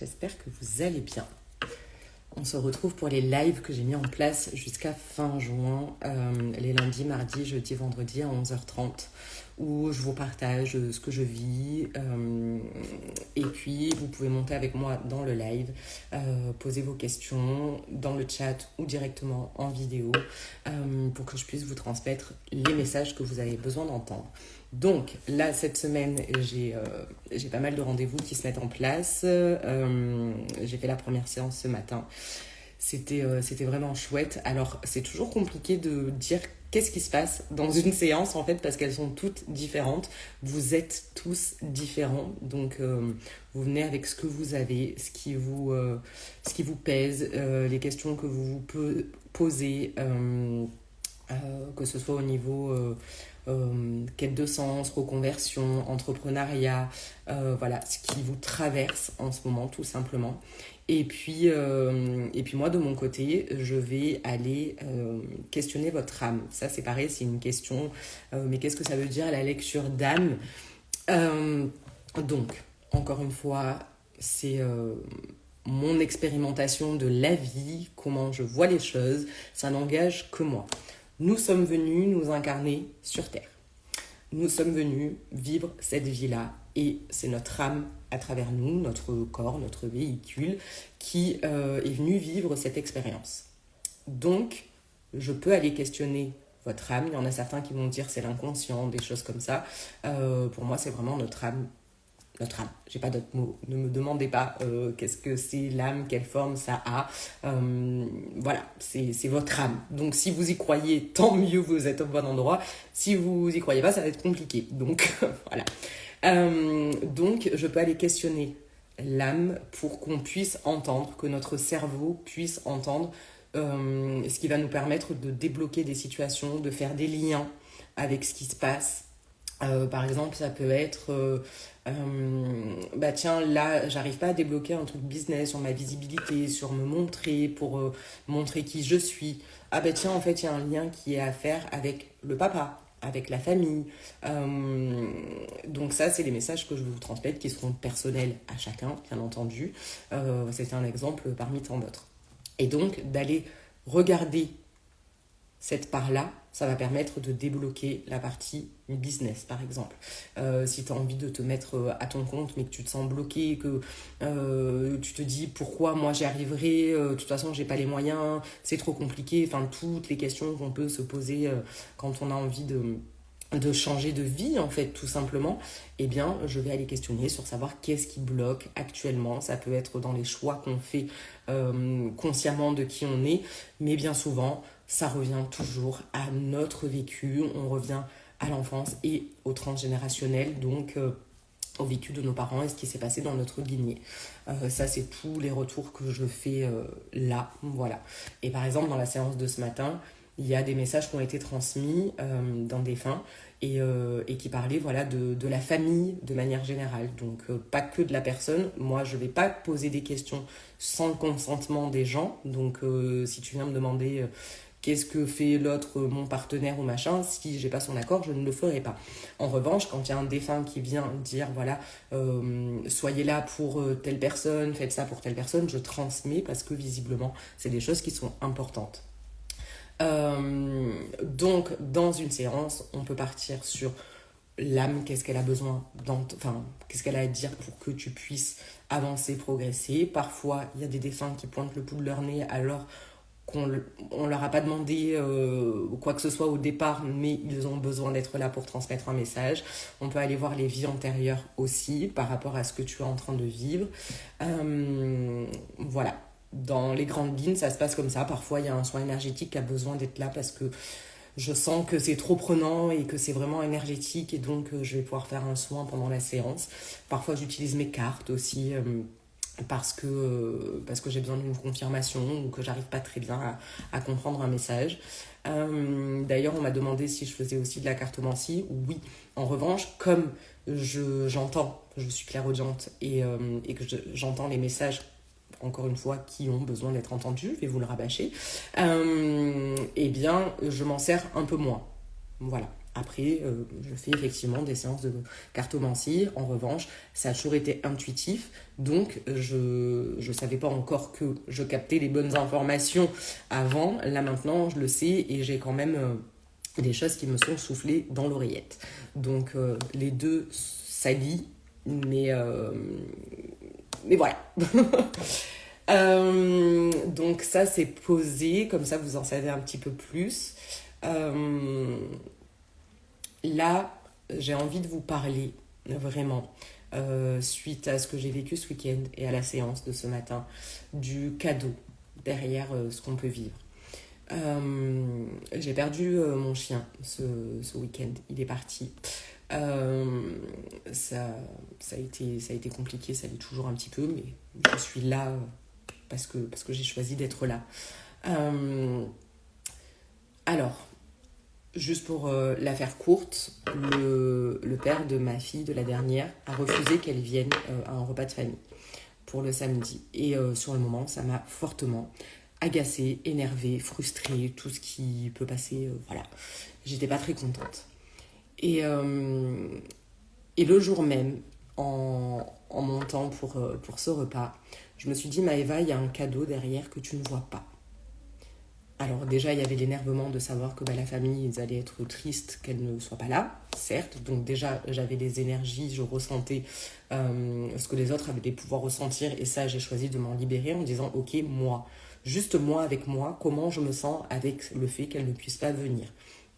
j'espère que vous allez bien. On se retrouve pour les lives que j'ai mis en place jusqu'à fin juin, les lundis, mardis, jeudi, vendredi à 11h30, où je vous partage ce que je vis. Et puis, vous pouvez monter avec moi dans le live, poser vos questions dans le chat ou directement en vidéo pour que je puisse vous transmettre les messages que vous avez besoin d'entendre. Donc là, cette semaine, j'ai pas mal de rendez-vous qui se mettent en place. J'ai fait la première séance ce matin. C'était vraiment chouette. Alors, c'est toujours compliqué de dire qu'est-ce qui se passe dans une séance, en fait, parce qu'elles sont toutes différentes. Vous êtes tous différents. Donc, vous venez avec ce que vous avez, ce qui vous pèse, les questions que vous vous posez, que ce soit au niveau... quête de sens, reconversion, entrepreneuriat, voilà, ce qui vous traverse en ce moment tout simplement. Et puis moi de mon côté, je vais aller questionner votre âme. Ça c'est pareil, c'est une question, mais qu'est-ce que ça veut dire la lecture d'âme? Donc, encore une fois, c'est... mon expérimentation de la vie, comment je vois les choses, ça n'engage que moi. Nous sommes venus nous incarner sur Terre. Nous sommes venus vivre cette vie-là et c'est notre âme à travers nous, notre corps, notre véhicule qui est venu vivre cette expérience. Donc, je peux aller questionner votre âme. Il y en a certains qui vont dire c'est l'inconscient, des choses comme ça. Pour moi, c'est vraiment notre âme. Notre âme, j'ai pas d'autres mots, ne me demandez pas qu'est-ce que c'est l'âme, quelle forme ça a, voilà, c'est votre âme. Donc si vous y croyez, tant mieux, vous êtes au bon endroit. Si vous y croyez pas, ça va être compliqué. Donc voilà. Donc je peux aller questionner l'âme pour qu'on puisse entendre, que notre cerveau puisse entendre, ce qui va nous permettre de débloquer des situations, de faire des liens avec ce qui se passe. Par exemple, ça peut être tiens, là, j'arrive pas à débloquer un truc business sur ma visibilité, sur me montrer, pour montrer qui je suis. Ah tiens, en fait, il y a un lien qui est à faire avec le papa, avec la famille. Donc ça, c'est les messages que je vais vous transmettre qui seront personnels à chacun, bien entendu. C'était un exemple parmi tant d'autres. Et donc, d'aller regarder cette part-là, ça va permettre de débloquer la partie business, par exemple. Si tu as envie de te mettre à ton compte, mais que tu te sens bloqué, que tu te dis pourquoi moi j'y arriverai, de toute façon j'ai pas les moyens, c'est trop compliqué, enfin toutes les questions qu'on peut se poser quand on a envie de changer de vie, en fait, tout simplement, eh bien, je vais aller questionner sur savoir qu'est-ce qui bloque actuellement. Ça peut être dans les choix qu'on fait consciemment de qui on est, mais bien souvent, ça revient toujours à notre vécu, on revient à l'enfance et au transgénérationnel, donc au vécu de nos parents et ce qui s'est passé dans notre lignée. Ça, c'est tous les retours que je fais là, voilà. Et par exemple, dans la séance de ce matin, il y a des messages qui ont été transmis d'un défunt et qui parlaient voilà, de la famille de manière générale. Donc, pas que de la personne. Moi, je ne vais pas poser des questions sans le consentement des gens. Donc, si tu viens me demander qu'est-ce que fait l'autre, mon partenaire ou machin, si je n'ai pas son accord, je ne le ferai pas. En revanche, quand il y a un défunt qui vient dire, voilà, soyez là pour telle personne, faites ça pour telle personne, je transmets parce que visiblement, c'est des choses qui sont importantes. Donc dans une séance on peut partir sur l'âme, qu'est-ce qu'elle a besoin qu'est-ce qu'elle a à dire pour que tu puisses avancer, progresser. Parfois il y a des défunts qui pointent le bout de leur nez alors qu'on leur a pas demandé quoi que ce soit au départ, mais ils ont besoin d'être là pour transmettre un message. On peut aller voir les vies antérieures aussi par rapport à ce que tu es en train de vivre. Voilà. Dans les grandes lignes, ça se passe comme ça. Parfois, il y a un soin énergétique qui a besoin d'être là parce que je sens que c'est trop prenant et que c'est vraiment énergétique et donc je vais pouvoir faire un soin pendant la séance. Parfois, j'utilise mes cartes aussi parce que j'ai besoin d'une confirmation ou que j'arrive pas très bien à comprendre un message. D'ailleurs, on m'a demandé si je faisais aussi de la cartomancie. Oui. En revanche, comme j'entends, je suis clairaudiente et que j'entends les messages encore une fois, qui ont besoin d'être entendus, je vais vous le rabâcher, eh bien, je m'en sers un peu moins. Voilà. Après, je fais effectivement des séances de cartomancie. En revanche, ça a toujours été intuitif. Donc, je ne savais pas encore que je captais les bonnes informations avant. Là, maintenant, je le sais et j'ai quand même des choses qui me sont soufflées dans l'oreillette. Donc, les deux s'allient. Mais voilà. Donc ça c'est posé, comme ça vous en savez un petit peu plus. Là, j'ai envie de vous parler vraiment, suite à ce que j'ai vécu ce week-end et à la séance de ce matin, du cadeau derrière ce qu'on peut vivre. J'ai perdu mon chien ce week-end, il est parti. Ça a été compliqué, ça l'est toujours un petit peu, mais je suis là parce que j'ai choisi d'être là. Alors, juste pour la faire courte, le père de ma fille, de la dernière, a refusé qu'elle vienne à un repas de famille pour le samedi. Et sur le moment, ça m'a fortement agacée, énervée, frustrée, tout ce qui peut passer. Voilà, j'étais pas très contente. Et le jour même, en montant pour ce repas, je me suis dit, Maëva, il y a un cadeau derrière que tu ne vois pas. Alors déjà, il y avait l'énervement de savoir que la famille, ils allaient être tristes qu'elle ne soit pas là, certes. Donc déjà, j'avais des énergies, je ressentais ce que les autres avaient des pouvoirs ressentir. Et ça, j'ai choisi de m'en libérer en disant, ok, moi, juste moi avec moi, comment je me sens avec le fait qu'elle ne puisse pas venir.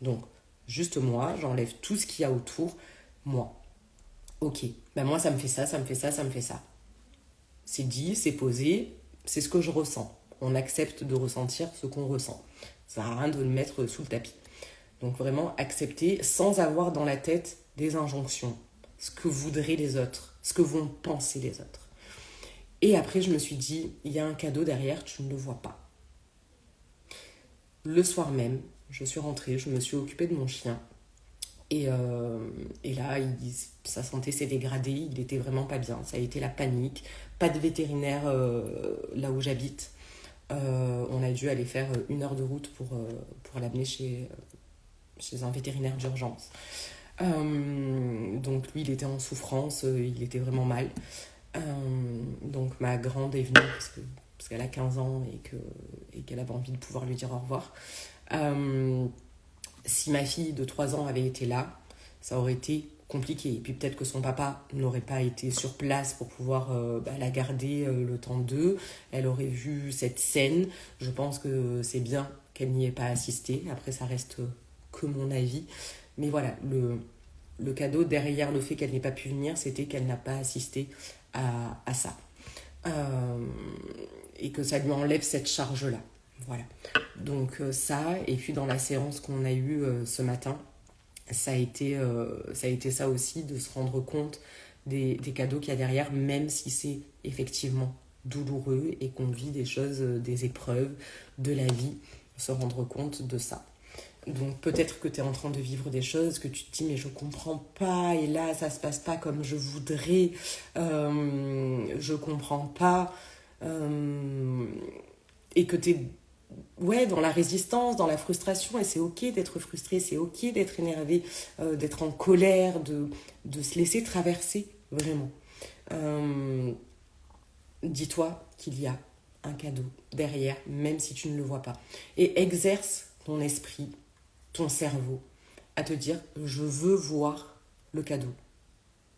Donc, juste moi, j'enlève tout ce qu'il y a autour, moi. Ok, moi ça me fait ça, ça me fait ça, ça me fait ça. C'est dit, c'est posé, c'est ce que je ressens. On accepte de ressentir ce qu'on ressent. Ça sert à rien de le mettre sous le tapis. Donc vraiment accepter sans avoir dans la tête des injonctions. Ce que voudraient les autres, ce que vont penser les autres. Et après je me suis dit, il y a un cadeau derrière, tu ne le vois pas. Le soir même, je suis rentrée, je me suis occupée de mon chien. Et là, sa santé s'est dégradée, il était vraiment pas bien. Ça a été la panique. Pas de vétérinaire là où j'habite. On a dû aller faire 1 heure de route pour l'amener chez un vétérinaire d'urgence. Donc lui, il était en souffrance, il était vraiment mal. Donc ma grande est venue parce qu'elle a 15 ans et qu'elle avait envie de pouvoir lui dire au revoir. Si ma fille de 3 ans avait été là, ça aurait été compliqué. Et puis peut-être que son papa n'aurait pas été sur place pour pouvoir la garder le temps d'eux. Elle aurait vu cette scène. Je pense que c'est bien qu'elle n'y ait pas assisté. Après, ça reste que mon avis. Mais voilà, le cadeau derrière le fait qu'elle n'ait pas pu venir, c'était qu'elle n'a pas assisté à ça. Et que ça lui enlève cette charge-là. Voilà. Donc ça, et puis dans la séance qu'on a eue ce matin, ça a été ça aussi, de se rendre compte des cadeaux qu'il y a derrière, même si c'est effectivement douloureux et qu'on vit des choses, des épreuves de la vie, se rendre compte de ça. Donc peut-être que tu es en train de vivre des choses que tu te dis mais je comprends pas, et là ça se passe pas comme je voudrais, je comprends pas, et que tu es dans la résistance, dans la frustration, et c'est ok d'être frustré, c'est ok d'être énervé, d'être en colère, de se laisser traverser, vraiment. Dis-toi qu'il y a un cadeau derrière, même si tu ne le vois pas. Et exerce ton esprit, ton cerveau, à te dire, je veux voir le cadeau.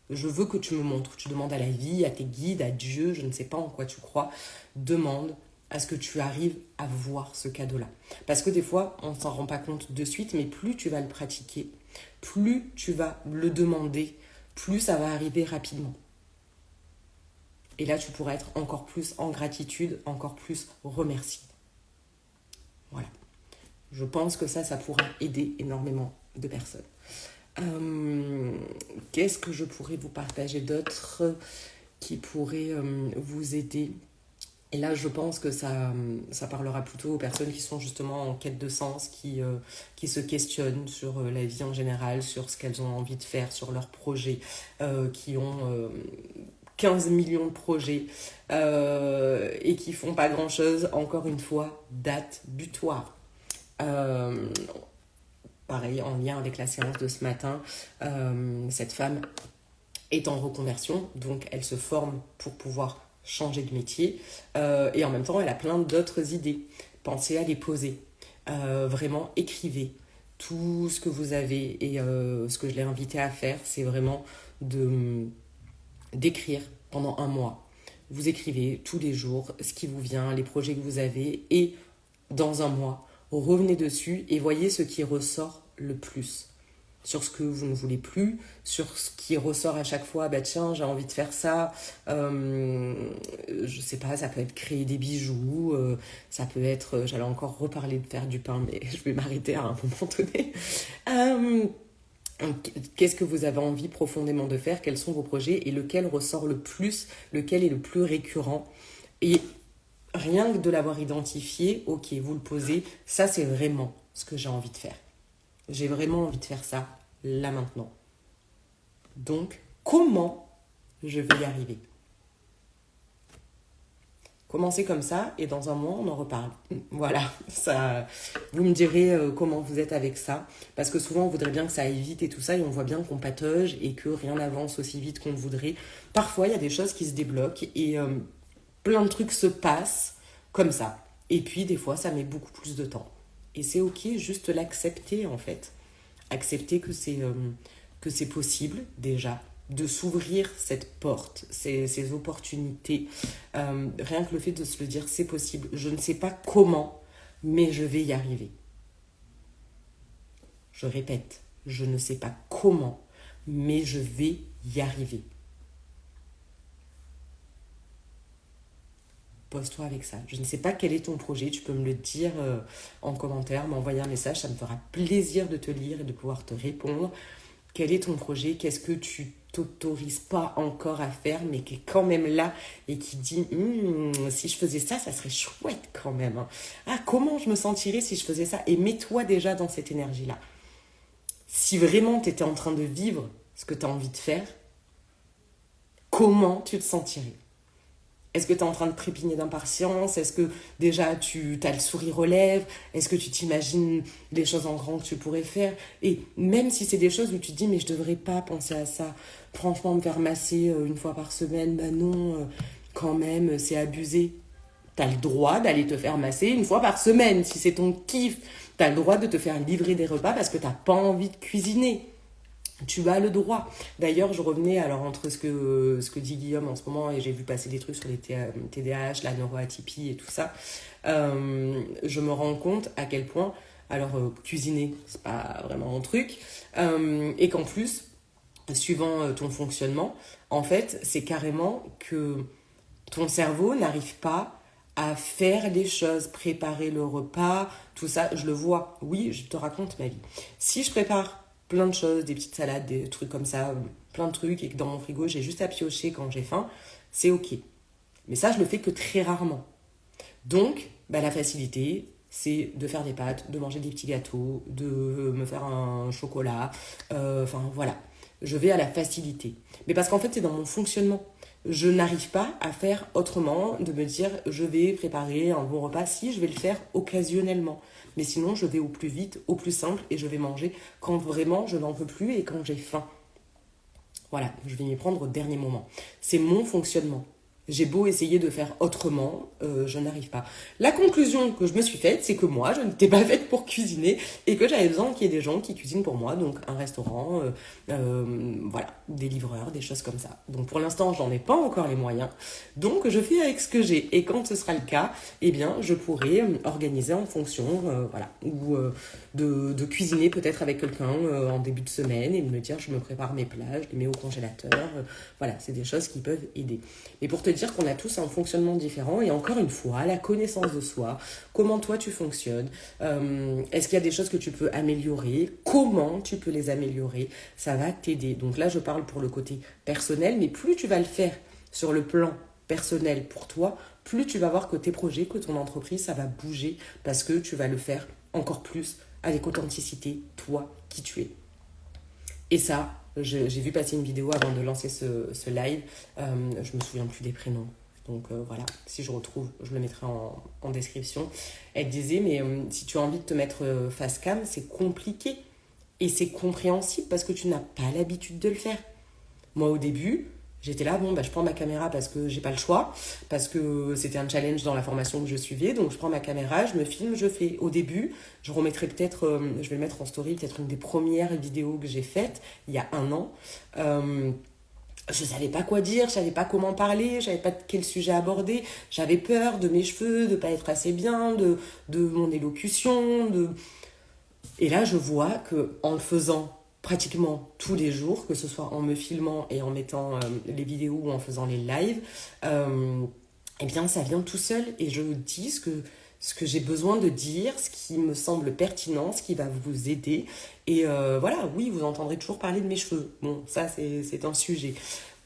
Je veux que tu me montres. Tu demandes à la vie, à tes guides, à Dieu, je ne sais pas en quoi tu crois, demande à ce que tu arrives à voir ce cadeau-là. Parce que des fois, on ne s'en rend pas compte de suite, mais plus tu vas le pratiquer, plus tu vas le demander, plus ça va arriver rapidement. Et là, tu pourras être encore plus en gratitude, encore plus remercié. Voilà. Je pense que ça pourra aider énormément de personnes. Qu'est-ce que je pourrais vous partager d'autre qui pourrait vous aider ? Et là, je pense que ça parlera plutôt aux personnes qui sont justement en quête de sens, qui se questionnent sur la vie en général, sur ce qu'elles ont envie de faire, sur leurs projets, qui ont 15 millions de projets et qui font pas grand-chose. Encore une fois, date butoir. pareil, en lien avec la séance de ce matin, cette femme est en reconversion, donc elle se forme pour pouvoir changer de métier, et en même temps, elle a plein d'autres idées. Pensez à les poser. Vraiment, écrivez tout ce que vous avez, et ce que je l'ai invité à faire, c'est vraiment d'écrire pendant un mois. Vous écrivez tous les jours ce qui vous vient, les projets que vous avez, et dans un mois, revenez dessus et voyez ce qui ressort le plus. Sur ce que vous ne voulez plus, sur ce qui ressort à chaque fois, bah tiens, j'ai envie de faire ça, je sais pas, ça peut être créer des bijoux, ça peut être, j'allais encore reparler de faire du pain, mais je vais m'arrêter à un moment donné. Qu'est-ce que vous avez envie profondément de faire, quels sont vos projets et lequel ressort le plus, lequel est le plus récurrent. Et rien que de l'avoir identifié, ok, vous le posez, ça c'est vraiment ce que j'ai envie de faire. J'ai vraiment envie de faire ça, là maintenant. Donc, comment je vais y arriver? Commencez comme ça et dans un mois, on en reparle. Voilà, ça, vous me direz comment vous êtes avec ça. Parce que souvent, on voudrait bien que ça aille vite et tout ça, et on voit bien qu'on patauge et que rien n'avance aussi vite qu'on le voudrait. Parfois, il y a des choses qui se débloquent et plein de trucs se passent comme ça. Et puis, des fois, ça met beaucoup plus de temps. Et c'est ok, juste l'accepter en fait. Accepter que c'est possible déjà de s'ouvrir cette porte, ces opportunités. Rien que le fait de se le dire, c'est possible. Je ne sais pas comment, mais je vais y arriver. Je répète, je ne sais pas comment, mais je vais y arriver. Pose-toi avec ça. Je ne sais pas quel est ton projet, tu peux me le dire en commentaire, m'envoyer un message, ça me fera plaisir de te lire et de pouvoir te répondre. Quel est ton projet? Qu'est-ce que tu t'autorises pas encore à faire, mais qui est quand même là et qui dit si je faisais ça, ça serait chouette quand même. Hein. Ah, comment je me sentirais si je faisais ça? Et mets-toi déjà dans cette énergie-là. Si vraiment tu étais en train de vivre ce que tu as envie de faire, comment tu te sentirais? Est-ce que tu es en train de trépigner d'impatience? Est-ce que déjà tu as le sourire aux lèvres? Est-ce que tu t'imagines les choses en grand que tu pourrais faire? Et même si c'est des choses où tu te dis mais je devrais pas penser à ça, franchement me faire masser une fois par semaine, bah non, quand même c'est abusé. Tu as le droit d'aller te faire masser une fois par semaine si c'est ton kiff. Tu as le droit de te faire livrer des repas parce que tu n'as pas envie de cuisiner. Tu as le droit. D'ailleurs, je revenais alors entre ce que dit Guillaume en ce moment, et j'ai vu passer des trucs sur les TDAH, la neuroatypie et tout ça. Je me rends compte à quel point, alors cuisiner, c'est pas vraiment mon truc, et qu'en plus, suivant ton fonctionnement, en fait, c'est carrément que ton cerveau n'arrive pas à faire les choses, préparer le repas, tout ça, je le vois. Oui, je te raconte ma vie. Si je prépare plein de choses, des petites salades, des trucs comme ça, plein de trucs, et que dans mon frigo, j'ai juste à piocher quand j'ai faim, c'est ok. Mais ça, je le fais que très rarement. Donc, la facilité, c'est de faire des pâtes, de manger des petits gâteaux, de me faire un chocolat, enfin voilà. Je vais à la facilité. Mais parce qu'en fait, c'est dans mon fonctionnement. Je n'arrive pas à faire autrement, de me dire je vais préparer un bon repas. Si, je vais le faire occasionnellement. Mais sinon, je vais au plus vite, au plus simple, et je vais manger quand vraiment je n'en peux plus et quand j'ai faim. Voilà, je vais m'y prendre au dernier moment. C'est mon fonctionnement. J'ai beau essayer de faire autrement, je n'arrive pas. La conclusion que je me suis faite, c'est que moi, je n'étais pas faite pour cuisiner et que j'avais besoin qu'il y ait des gens qui cuisinent pour moi, donc un restaurant, voilà, des livreurs, des choses comme ça. Donc pour l'instant, j'en ai pas encore les moyens, donc je fais avec ce que j'ai. Et quand ce sera le cas, eh bien, je pourrai organiser en fonction, voilà, ou de cuisiner peut-être avec quelqu'un en début de semaine et de me dire, je me prépare mes plats, je les mets au congélateur, voilà, c'est des choses qui peuvent aider. Mais pour te dire qu'on a tous un fonctionnement différent et encore une fois, la connaissance de soi, comment toi tu fonctionnes, est-ce qu'il y a des choses que tu peux améliorer, comment tu peux les améliorer, ça va t'aider. Donc là, je parle pour le côté personnel, mais plus tu vas le faire sur le plan personnel pour toi, plus tu vas voir que tes projets, que ton entreprise, ça va bouger parce que tu vas le faire encore plus avec authenticité, toi qui tu es. Et ça, j'ai vu passer une vidéo avant de lancer ce live. Je me souviens plus des prénoms. Donc voilà, si je retrouve, je le mettrai en description. Elle disait, mais si tu as envie de te mettre face cam, c'est compliqué. Et c'est compréhensible parce que tu n'as pas l'habitude de le faire. Moi, au début, j'étais là, je prends ma caméra parce que j'ai pas le choix, parce que c'était un challenge dans la formation que je suivais, donc je prends ma caméra, je me filme, je fais. Au début, je remettrai peut-être, je vais le mettre en story, peut-être une des premières vidéos que j'ai faites, il y a 1 an. Je savais pas quoi dire, je savais pas comment parler, je savais pas quel sujet aborder, j'avais peur de mes cheveux, de pas être assez bien, de mon élocution, Et là, je vois que en le faisant pratiquement tous les jours, que ce soit en me filmant et en mettant les vidéos ou en faisant les lives, eh bien, ça vient tout seul et je dis ce que j'ai besoin de dire, ce qui me semble pertinent, ce qui va vous aider. Et voilà, oui, vous entendrez toujours parler de mes cheveux. Bon, ça, c'est un sujet.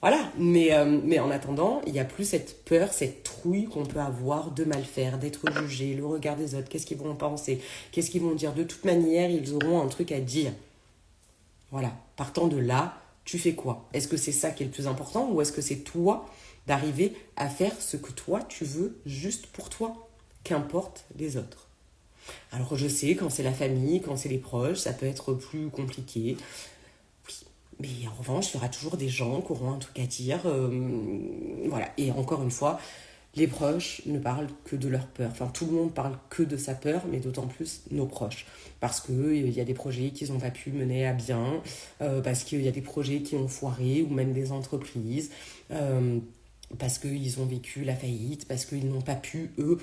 Voilà, mais en attendant, il n'y a plus cette peur, cette trouille qu'on peut avoir de mal faire, d'être jugé, le regard des autres, qu'est-ce qu'ils vont penser, qu'est-ce qu'ils vont dire. De toute manière, ils auront un truc à dire. Voilà, partant de là, tu fais quoi? Est-ce que c'est ça qui est le plus important ou est-ce que c'est toi d'arriver à faire ce que toi tu veux juste pour toi, qu'importe les autres? Alors je sais, quand c'est la famille, quand c'est les proches, ça peut être plus compliqué. Oui, mais en revanche, il y aura toujours des gens qui auront un truc à dire. Voilà, et encore une fois, les proches ne parlent que de leur peur. Enfin, tout le monde parle que de sa peur, mais d'autant plus nos proches. Parce qu'il y a des projets qu'ils n'ont pas pu mener à bien, parce qu'il y a des projets qui ont foiré, ou même des entreprises, parce qu'ils ont vécu la faillite, parce qu'ils n'ont pas pu, eux,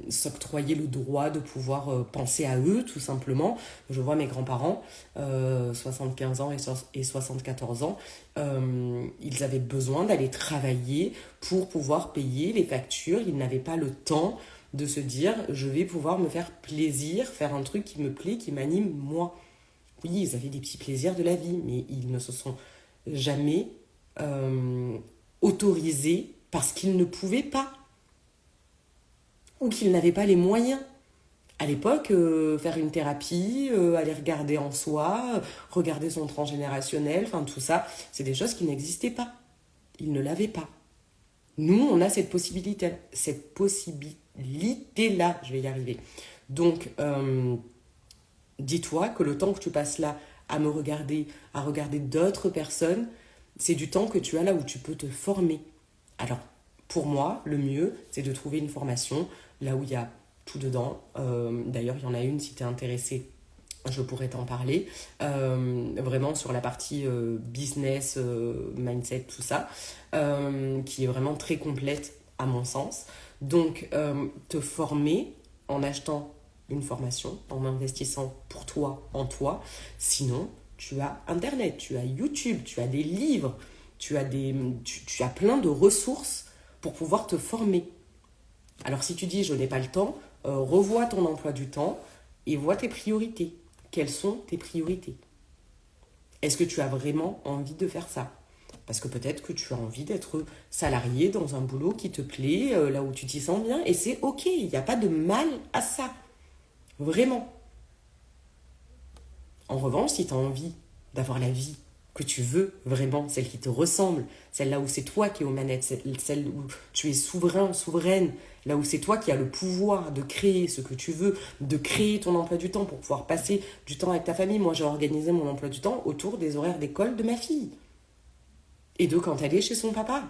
s'octroyer le droit de pouvoir penser à eux, tout simplement. Je vois mes grands-parents, 75 ans et 74 ans, ils avaient besoin d'aller travailler pour pouvoir payer les factures. Ils n'avaient pas le temps de se dire, je vais pouvoir me faire plaisir, faire un truc qui me plaît, qui m'anime, moi. Oui, ils avaient des petits plaisirs de la vie, mais ils ne se sont jamais autorisés parce qu'ils ne pouvaient pas ou qu'ils n'avaient pas les moyens. À l'époque, faire une thérapie, aller regarder en soi, regarder son transgénérationnel, enfin tout ça, c'est des choses qui n'existaient pas. Ils ne l'avaient pas. Nous, on a cette possibilité-là, je vais y arriver. Donc, dis-toi que le temps que tu passes là à me regarder, à regarder d'autres personnes, c'est du temps que tu as là où tu peux te former. Alors, pour moi, le mieux, c'est de trouver une formation là où il y a tout dedans. D'ailleurs, il y en a une, si tu es intéressé, je pourrais t'en parler. Vraiment sur la partie business, mindset, tout ça, qui est vraiment très complète à mon sens. Donc, te former en achetant une formation, en investissant pour toi, en toi. Sinon, tu as Internet, tu as YouTube, tu as des livres, tu as plein de ressources pour pouvoir te former. Alors si tu dis je n'ai pas le temps, revois ton emploi du temps et vois tes priorités. Quelles sont tes priorités? Est-ce que tu as vraiment envie de faire ça? Parce que peut-être que tu as envie d'être salarié dans un boulot qui te plaît, là où tu t'y sens bien, et c'est ok, il n'y a pas de mal à ça. Vraiment. En revanche, si tu as envie d'avoir la vie que tu veux vraiment, celle qui te ressemble, celle là où c'est toi qui es aux manettes, celle où tu es souverain, souveraine, là où c'est toi qui as le pouvoir de créer ce que tu veux, de créer ton emploi du temps pour pouvoir passer du temps avec ta famille. Moi, j'ai organisé mon emploi du temps autour des horaires d'école de ma fille et de quand elle est chez son papa.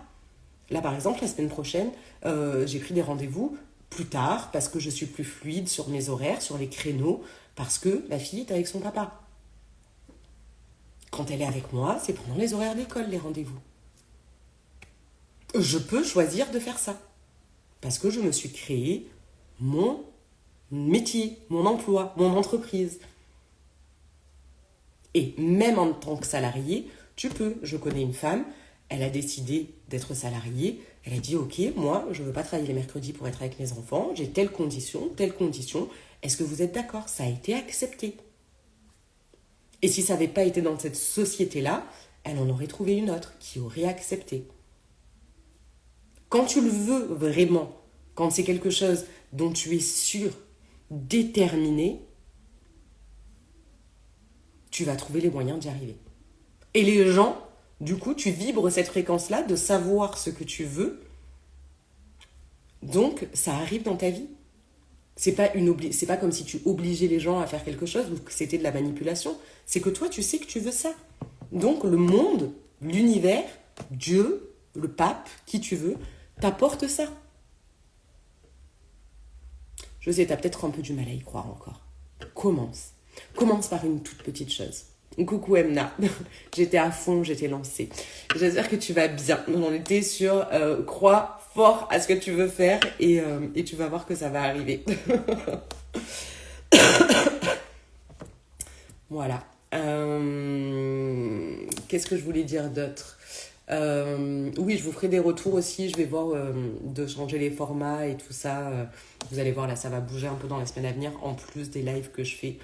Là, par exemple, la semaine prochaine, j'ai pris des rendez-vous plus tard parce que je suis plus fluide sur mes horaires, sur les créneaux, parce que la fille est avec son papa. Quand elle est avec moi, c'est pendant les horaires d'école, les rendez-vous. Je peux choisir de faire ça. Parce que je me suis créé mon métier, mon emploi, mon entreprise. Et même en tant que salarié, tu peux. Je connais une femme, elle a décidé d'être salariée. Elle a dit, ok, moi, je ne veux pas travailler les mercredis pour être avec mes enfants. J'ai telle condition, telle condition. Est-ce que vous êtes d'accord? Ça a été accepté. Et si ça n'avait pas été dans cette société-là, elle en aurait trouvé une autre qui aurait accepté. Quand tu le veux vraiment, quand c'est quelque chose dont tu es sûr, déterminé, tu vas trouver les moyens d'y arriver. Et les gens, du coup, tu vibres cette fréquence-là de savoir ce que tu veux. Donc, ça arrive dans ta vie. C'est pas comme si tu obligeais les gens à faire quelque chose ou que c'était de la manipulation. C'est que toi, tu sais que tu veux ça. Donc, le monde, l'univers, Dieu, le pape, qui tu veux, t'apporte ça. Je sais, t'as peut-être un peu du mal à y croire encore. Commence. Commence par une toute petite chose. Coucou Emna, j'étais à fond, j'étais lancée. J'espère que tu vas bien. On était sur crois fort à ce que tu veux faire et tu vas voir que ça va arriver. Voilà. Qu'est-ce que je voulais dire d'autre? Oui, je vous ferai des retours aussi. Je vais voir de changer les formats et tout ça. Vous allez voir, là, ça va bouger un peu dans les semaines à venir, en plus des lives que je fais.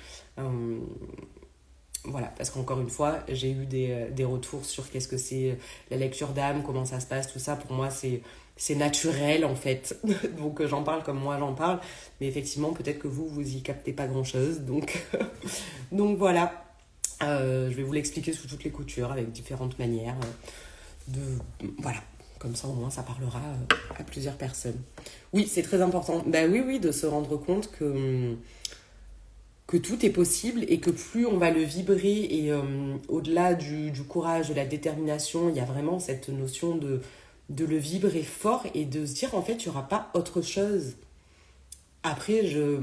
Voilà, parce qu'encore une fois, j'ai eu des retours sur qu'est-ce que c'est la lecture d'âme, comment ça se passe, tout ça. Pour moi, c'est naturel, en fait. Donc, j'en parle comme moi, j'en parle. Mais effectivement, peut-être que vous y captez pas grand-chose. Donc, donc voilà. Je vais vous l'expliquer sous toutes les coutures, avec différentes manières. Voilà, comme ça au moins ça parlera à plusieurs personnes. Oui, c'est très important. Oui, de se rendre compte que tout est possible et que plus on va le vibrer et au-delà du courage, de la détermination, il y a vraiment cette notion de le vibrer fort et de se dire en fait il n'y aura pas autre chose. Après, je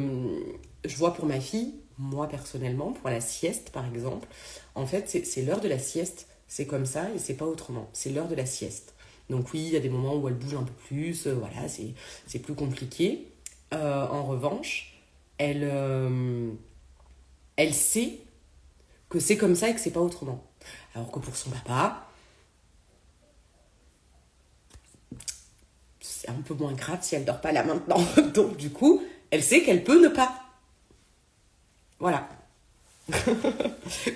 vois pour ma fille, moi personnellement, pour la sieste par exemple, en fait c'est l'heure de la sieste. C'est comme ça et c'est pas autrement. C'est l'heure de la sieste. Donc oui, il y a des moments où elle bouge un peu plus. Voilà, c'est plus compliqué. En revanche, elle sait que c'est comme ça et que c'est pas autrement. Alors que pour son papa, c'est un peu moins grave si elle dort pas là maintenant. Donc du coup, elle sait qu'elle peut ne pas. Voilà.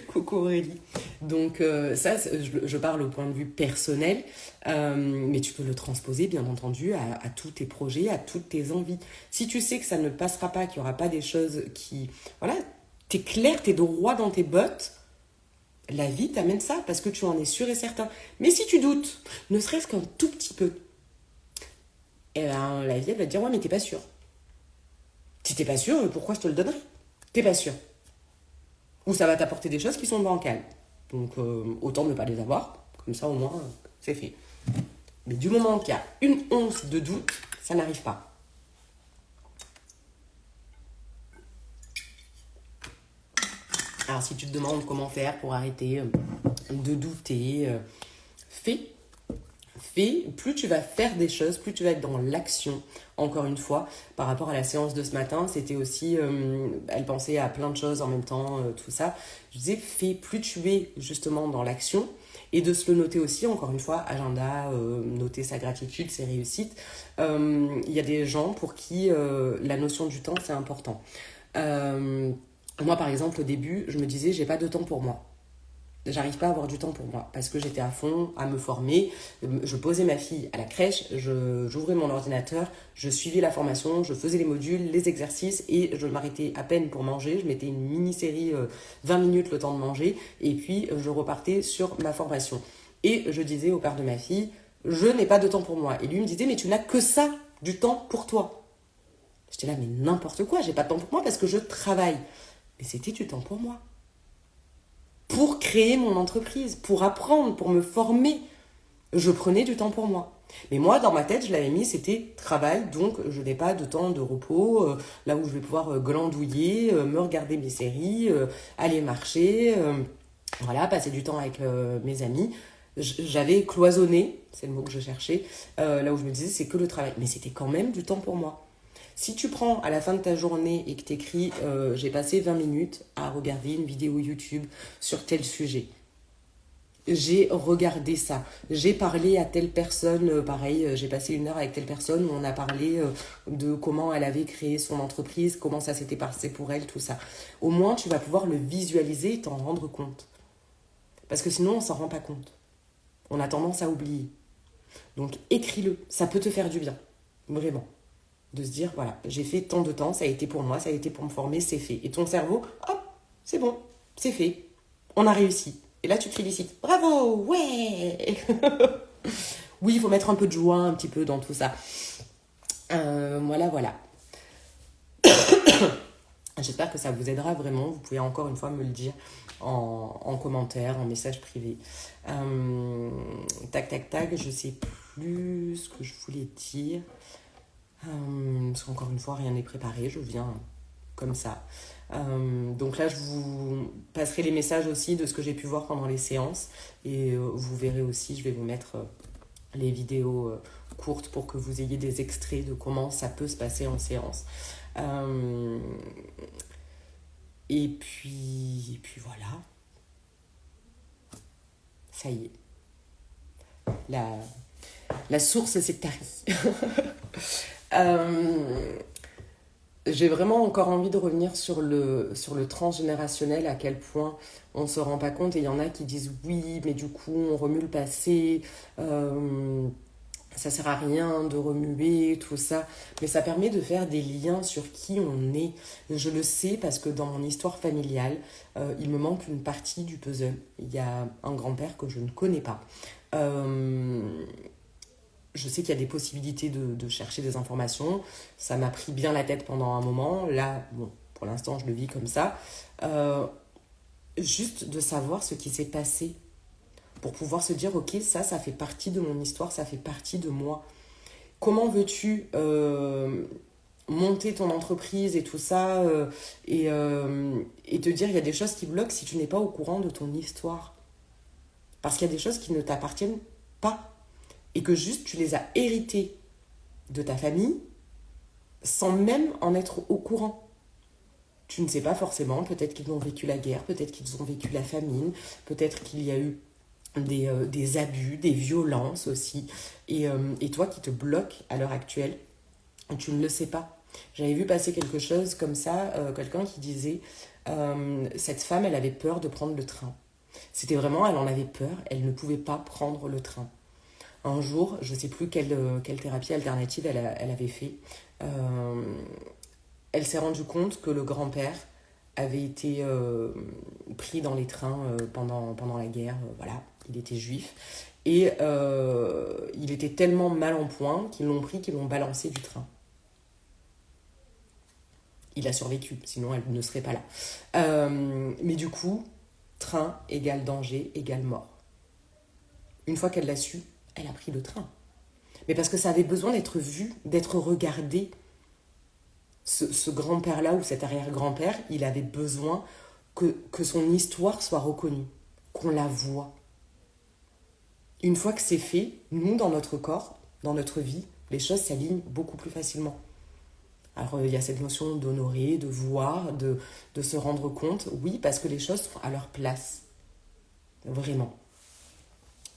Coucou Aurélie. Donc ça, je parle au point de vue personnel, mais tu peux le transposer bien entendu à tous tes projets, à toutes tes envies. Si tu sais que ça ne passera pas, qu'il n'y aura pas des choses qui... Voilà, t'es clair, t'es droit dans tes bottes, la vie t'amène ça parce que tu en es sûr et certain. Mais si tu doutes, ne serait-ce qu'un tout petit peu, eh ben, la vie elle va te dire ouais mais t'es pas sûr. Si t'es pas sûr, pourquoi je te le donnerais? T'es pas sûr. Ou ça va t'apporter des choses qui sont bancales. Donc autant ne pas les avoir, comme ça au moins c'est fait. Mais du moment qu'il y a une once de doute, ça n'arrive pas. Alors si tu te demandes comment faire pour arrêter de douter, fais. Plus tu vas faire des choses, plus tu vas être dans l'action. Encore une fois, par rapport à la séance de ce matin, c'était aussi, elle pensait à plein de choses en même temps, tout ça. Je disais, plus tu es justement dans l'action, et de se le noter aussi, encore une fois, agenda, noter sa gratitude, ses réussites. Il y a des gens pour qui la notion du temps, c'est important. Moi, par exemple, au début, je me disais, j'ai pas de temps pour moi. J'arrive pas à avoir du temps pour moi parce que j'étais à fond à me former. Je posais ma fille à la crèche, j'ouvrais mon ordinateur, je suivais la formation, je faisais les modules, les exercices et je m'arrêtais à peine pour manger. Je mettais une mini-série 20 minutes le temps de manger et puis je repartais sur ma formation. Et je disais au père de ma fille, je n'ai pas de temps pour moi. Et lui me disait, mais tu n'as que ça, du temps pour toi. J'étais là, mais n'importe quoi, j'ai pas de temps pour moi parce que je travaille. Mais c'était du temps pour moi. Pour créer mon entreprise, pour apprendre, pour me former. Je prenais du temps pour moi. Mais moi, dans ma tête, je l'avais mis, c'était travail, donc je n'ai pas de temps de repos, là où je vais pouvoir glandouiller, me regarder mes séries, aller marcher, voilà, passer du temps avec mes amis. J'avais cloisonné, c'est le mot que je cherchais, là où je me disais, c'est que le travail. Mais c'était quand même du temps pour moi. Si tu prends à la fin de ta journée et que tu écris j'ai passé 20 minutes à regarder une vidéo YouTube sur tel sujet. J'ai regardé ça. J'ai parlé à telle personne, pareil, j'ai passé 1 heure avec telle personne où on a parlé de comment elle avait créé son entreprise, comment ça s'était passé pour elle, tout ça. Au moins, tu vas pouvoir le visualiser et t'en rendre compte. Parce que sinon, on s'en rend pas compte. On a tendance à oublier. Donc, écris-le. Ça peut te faire du bien. Vraiment. De se dire, voilà, j'ai fait tant de temps, ça a été pour moi, ça a été pour me former, c'est fait. Et ton cerveau, hop, c'est bon, c'est fait. On a réussi. Et là, tu te félicites. Bravo, ouais. Oui, il faut mettre un peu de joie, un petit peu dans tout ça. Voilà. J'espère que ça vous aidera vraiment. Vous pouvez encore une fois me le dire en commentaire, en message privé. Tac, tac, tac, je sais plus ce que je voulais dire. Parce qu'encore une fois, rien n'est préparé, je viens comme ça. Donc là, je vous passerai les messages aussi de ce que j'ai pu voir pendant les séances. Et vous verrez aussi, je vais vous mettre les vidéos courtes pour que vous ayez des extraits de comment ça peut se passer en séance. Et puis voilà. Ça y est. La source s'est tarie. J'ai vraiment encore envie de revenir sur le transgénérationnel, à quel point on ne se rend pas compte. Et il y en a qui disent oui, mais du coup, on remue le passé, ça sert à rien de remuer, tout ça. Mais ça permet de faire des liens sur qui on est. Je le sais parce que dans mon histoire familiale, il me manque une partie du puzzle. Il y a un grand-père que je ne connais pas. Je sais qu'il y a des possibilités de chercher des informations. Ça m'a pris bien la tête pendant un moment. Là, bon, pour l'instant, je le vis comme ça. Juste de savoir ce qui s'est passé pour pouvoir se dire, ok, ça fait partie de mon histoire, ça fait partie de moi. Comment veux-tu monter ton entreprise et tout ça et te dire, il y a des choses qui bloquent si tu n'es pas au courant de ton histoire. Parce qu'il y a des choses qui ne t'appartiennent pas. Et que juste tu les as héritées de ta famille sans même en être au courant. Tu ne sais pas forcément, peut-être qu'ils ont vécu la guerre, peut-être qu'ils ont vécu la famine, peut-être qu'il y a eu des abus, des violences aussi. Et toi qui te bloques à l'heure actuelle, tu ne le sais pas. J'avais vu passer quelque chose comme ça, quelqu'un qui disait cette femme, elle avait peur de prendre le train. C'était vraiment, elle en avait peur, elle ne pouvait pas prendre le train. Un jour, je ne sais plus quelle thérapie alternative elle avait fait, elle s'est rendue compte que le grand-père avait été pris dans les trains pendant la guerre, voilà, il était juif, et il était tellement mal en point qu'ils l'ont pris, qu'ils l'ont balancé du train. Il a survécu, sinon elle ne serait pas là. Mais du coup, train égale danger égale mort. Une fois qu'elle l'a su, elle a pris le train. Mais parce que ça avait besoin d'être vu, d'être regardé. Ce grand-père-là ou cet arrière-grand-père, il avait besoin que son histoire soit reconnue, qu'on la voie. Une fois que c'est fait, nous, dans notre corps, dans notre vie, les choses s'alignent beaucoup plus facilement. Alors, il y a cette notion d'honorer, de voir, de se rendre compte. Oui, parce que les choses sont à leur place. Vraiment.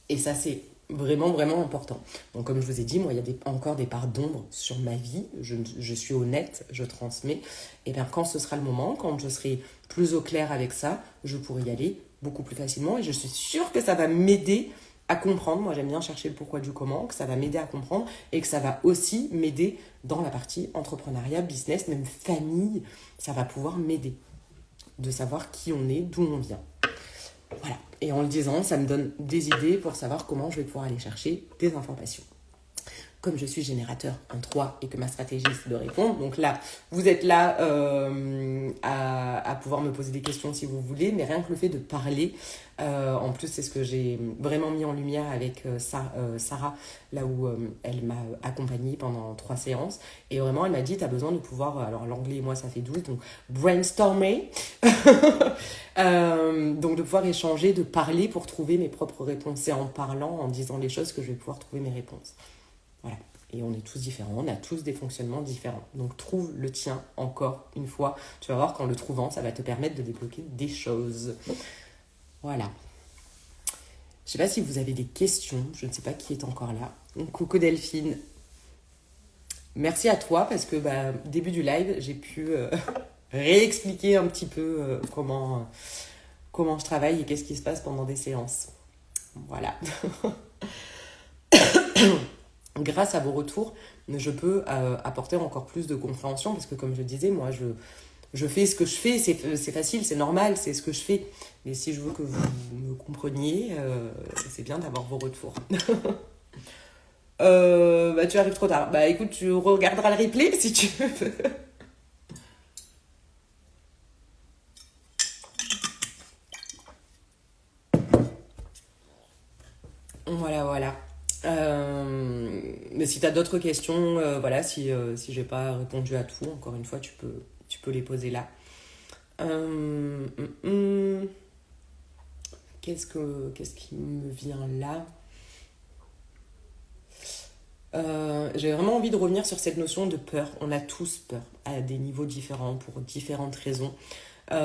Et ça, c'est vraiment, vraiment important. Donc, comme je vous ai dit, moi, il y a encore des parts d'ombre sur ma vie. Je suis honnête, je transmets. Et bien, quand ce sera le moment, quand je serai plus au clair avec ça, je pourrai y aller beaucoup plus facilement. Et je suis sûre que ça va m'aider à comprendre. Moi, j'aime bien chercher le pourquoi du comment, que ça va m'aider à comprendre et que ça va aussi m'aider dans la partie entrepreneuriat, business, même famille. Ça va pouvoir m'aider de savoir qui on est, d'où on vient. Voilà. Et en le disant, ça me donne des idées pour savoir comment je vais pouvoir aller chercher des informations. Comme je suis générateur 1-3 et que ma stratégie c'est de répondre, donc là, vous êtes là à pouvoir me poser des questions si vous voulez, mais rien que le fait de parler, en plus c'est ce que j'ai vraiment mis en lumière avec Sarah, là où elle m'a accompagnée pendant 3 séances, et vraiment elle m'a dit, tu as besoin de pouvoir, alors l'anglais et moi ça fait 12, donc brainstormer, donc de pouvoir échanger, de parler pour trouver mes propres réponses, c'est en parlant, en disant les choses que je vais pouvoir trouver mes réponses. Voilà. Et on est tous différents, on a tous des fonctionnements différents. Donc trouve le tien encore une fois. Tu vas voir qu'en le trouvant, ça va te permettre de débloquer des choses. Voilà. Je ne sais pas si vous avez des questions. Je ne sais pas qui est encore là. Coucou Delphine. Merci à toi parce que début du live, j'ai pu réexpliquer un petit peu comment je travaille et qu'est-ce qui se passe pendant des séances. Voilà. Grâce à vos retours, je peux apporter encore plus de compréhension parce que comme je disais, moi je fais ce que je fais, c'est facile, c'est normal, c'est ce que je fais. Mais si je veux que vous me compreniez, c'est bien d'avoir vos retours. Tu arrives trop tard. Écoute, tu regarderas le replay si tu veux. tu as d'autres questions, voilà, si j'ai pas répondu à tout, encore une fois, tu peux les poser là. Qu'est-ce qui me vient là? J'ai vraiment envie de revenir sur cette notion de peur. On a tous peur à des niveaux différents pour différentes raisons. C'est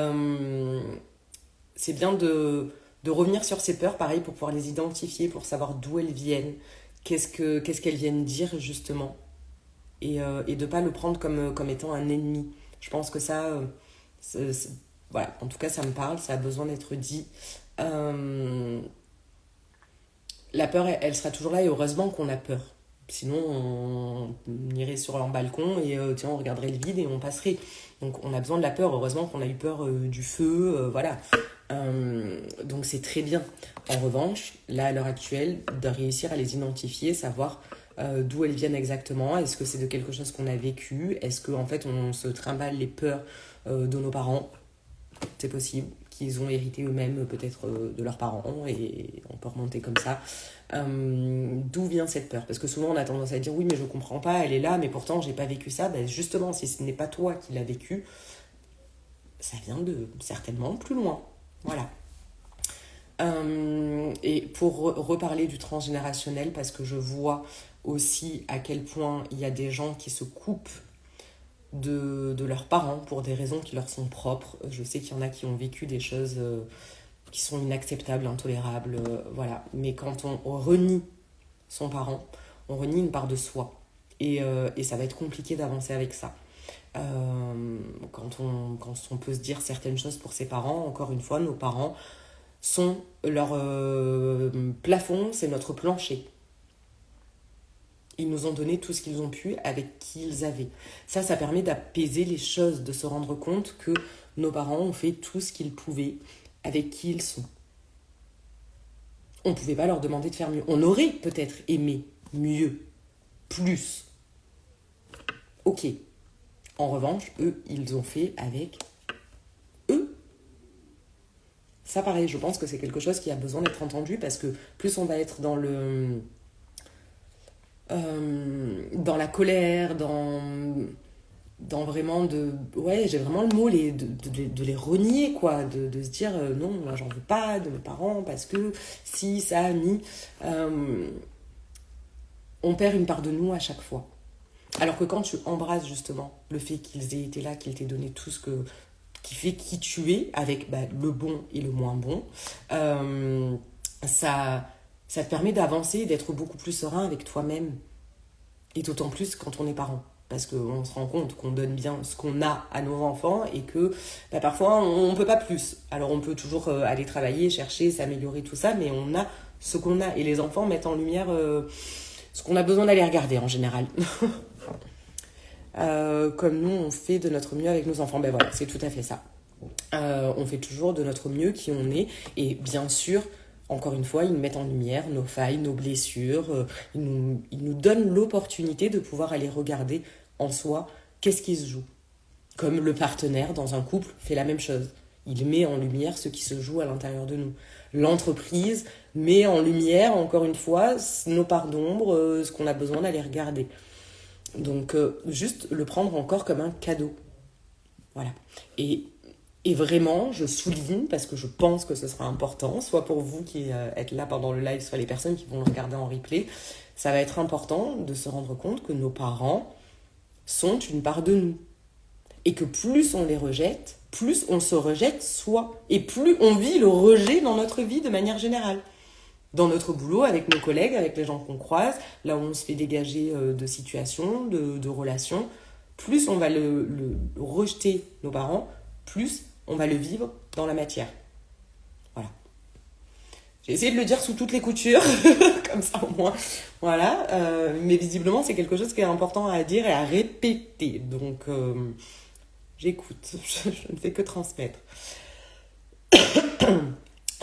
bien de revenir sur ces peurs, pareil, pour pouvoir les identifier, pour savoir d'où elles viennent, qu'est-ce qu'elles viennent dire justement, et de ne pas le prendre comme étant un ennemi. Je pense que ça, voilà, en tout cas ça me parle, ça a besoin d'être dit. La peur, elle sera toujours là, et heureusement qu'on a peur. Sinon, on irait sur un balcon et tiens, on regarderait le vide et on passerait. Donc, on a besoin de la peur. Heureusement qu'on a eu peur du feu, voilà. Donc, c'est très bien. En revanche, là, à l'heure actuelle, de réussir à les identifier, savoir d'où elles viennent exactement. Est-ce que c'est de quelque chose qu'on a vécu? Est-ce qu'en fait, on se trimballe les peurs de nos parents? C'est possible qu'ils ont hérité eux-mêmes peut-être de leurs parents, et on peut remonter comme ça. D'où vient cette peur? Parce que souvent on a tendance à dire oui, mais je comprends pas, elle est là, mais pourtant j'ai pas vécu ça. Ben justement, si ce n'est pas toi qui l'as vécu, ça vient de certainement plus loin. Voilà. Et pour reparler du transgénérationnel, parce que je vois aussi à quel point il y a des gens qui se coupent de leurs parents pour des raisons qui leur sont propres. Je sais qu'il y en a qui ont vécu des choses qui sont inacceptables, intolérables, voilà. Mais quand on renie son parent, on renie une part de soi. Et ça va être compliqué d'avancer avec ça. Quand on peut se dire certaines choses pour ses parents, encore une fois, nos parents sont leur plafond, c'est notre plancher. Ils nous ont donné tout ce qu'ils ont pu avec qui ils avaient. Ça permet d'apaiser les choses, de se rendre compte que nos parents ont fait tout ce qu'ils pouvaient avec qui ils sont. On ne pouvait pas leur demander de faire mieux. On aurait peut-être aimé mieux, plus. Ok. En revanche, eux, ils ont fait avec eux. Ça, pareil, je pense que c'est quelque chose qui a besoin d'être entendu, parce que plus on va être dans la colère, dans vraiment ouais, j'ai vraiment le mot, de les renier, quoi, de se dire non, moi j'en veux pas de mes parents parce que si, ça a mis, on perd une part de nous à chaque fois. Alors que quand tu embrasses justement le fait qu'ils aient été là, qu'ils t'aient donné tout ce qui fait qui tu es, avec le bon et le moins bon, ça te permet d'avancer et d'être beaucoup plus serein avec toi-même. Et d'autant plus quand on est parent. Parce qu'on se rend compte qu'on donne bien ce qu'on a à nos enfants, et que parfois on ne peut pas plus. Alors on peut toujours aller travailler, chercher, s'améliorer, tout ça, mais on a ce qu'on a. Et les enfants mettent en lumière ce qu'on a besoin d'aller regarder en général. Comme nous, on fait de notre mieux avec nos enfants. Ben voilà, c'est tout à fait ça. On fait toujours de notre mieux qui on est. Et bien sûr, encore une fois, ils mettent en lumière nos failles, nos blessures. Ils nous donnent l'opportunité de pouvoir aller regarder en soi qu'est-ce qui se joue. Comme le partenaire dans un couple fait la même chose. Il met en lumière ce qui se joue à l'intérieur de nous. L'entreprise met en lumière, encore une fois, nos parts d'ombre, ce qu'on a besoin d'aller regarder. Donc, juste le prendre encore comme un cadeau. Voilà. Et vraiment, je souligne, parce que je pense que ce sera important, soit pour vous qui êtes là pendant le live, soit les personnes qui vont le regarder en replay, ça va être important de se rendre compte que nos parents sont une part de nous. Et que plus on les rejette, plus on se rejette soi. Et plus on vit le rejet dans notre vie de manière générale. Dans notre boulot, avec nos collègues, avec les gens qu'on croise, là où on se fait dégager de situations, de relations, plus on va le rejeter, nos parents, plus on va le vivre dans la matière. Voilà. J'ai essayé de le dire sous toutes les coutures, comme ça au moins. Voilà. Mais visiblement, c'est quelque chose qui est important à dire et à répéter. Donc, j'écoute. Je ne fais que transmettre.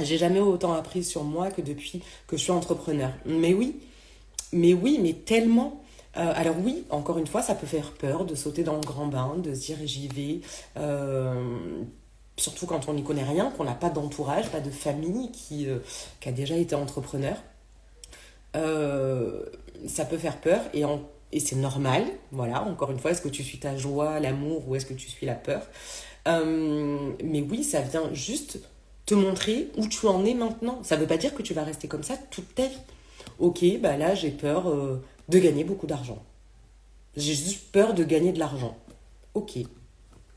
J'ai jamais autant appris sur moi que depuis que je suis entrepreneur. Mais tellement. Alors oui, encore une fois, ça peut faire peur de sauter dans le grand bain, de se dire j'y vais. Surtout quand on n'y connaît rien, qu'on n'a pas d'entourage, pas de famille qui a déjà été entrepreneur. Ça peut faire peur et c'est normal. Voilà, encore une fois, est-ce que tu suis ta joie, l'amour ou est-ce que tu suis la peur? Mais oui, ça vient juste te montrer où tu en es maintenant. Ça ne veut pas dire que tu vas rester comme ça toute ta vie. Ok, bah là, j'ai peur de gagner beaucoup d'argent. J'ai juste peur de gagner de l'argent. Ok,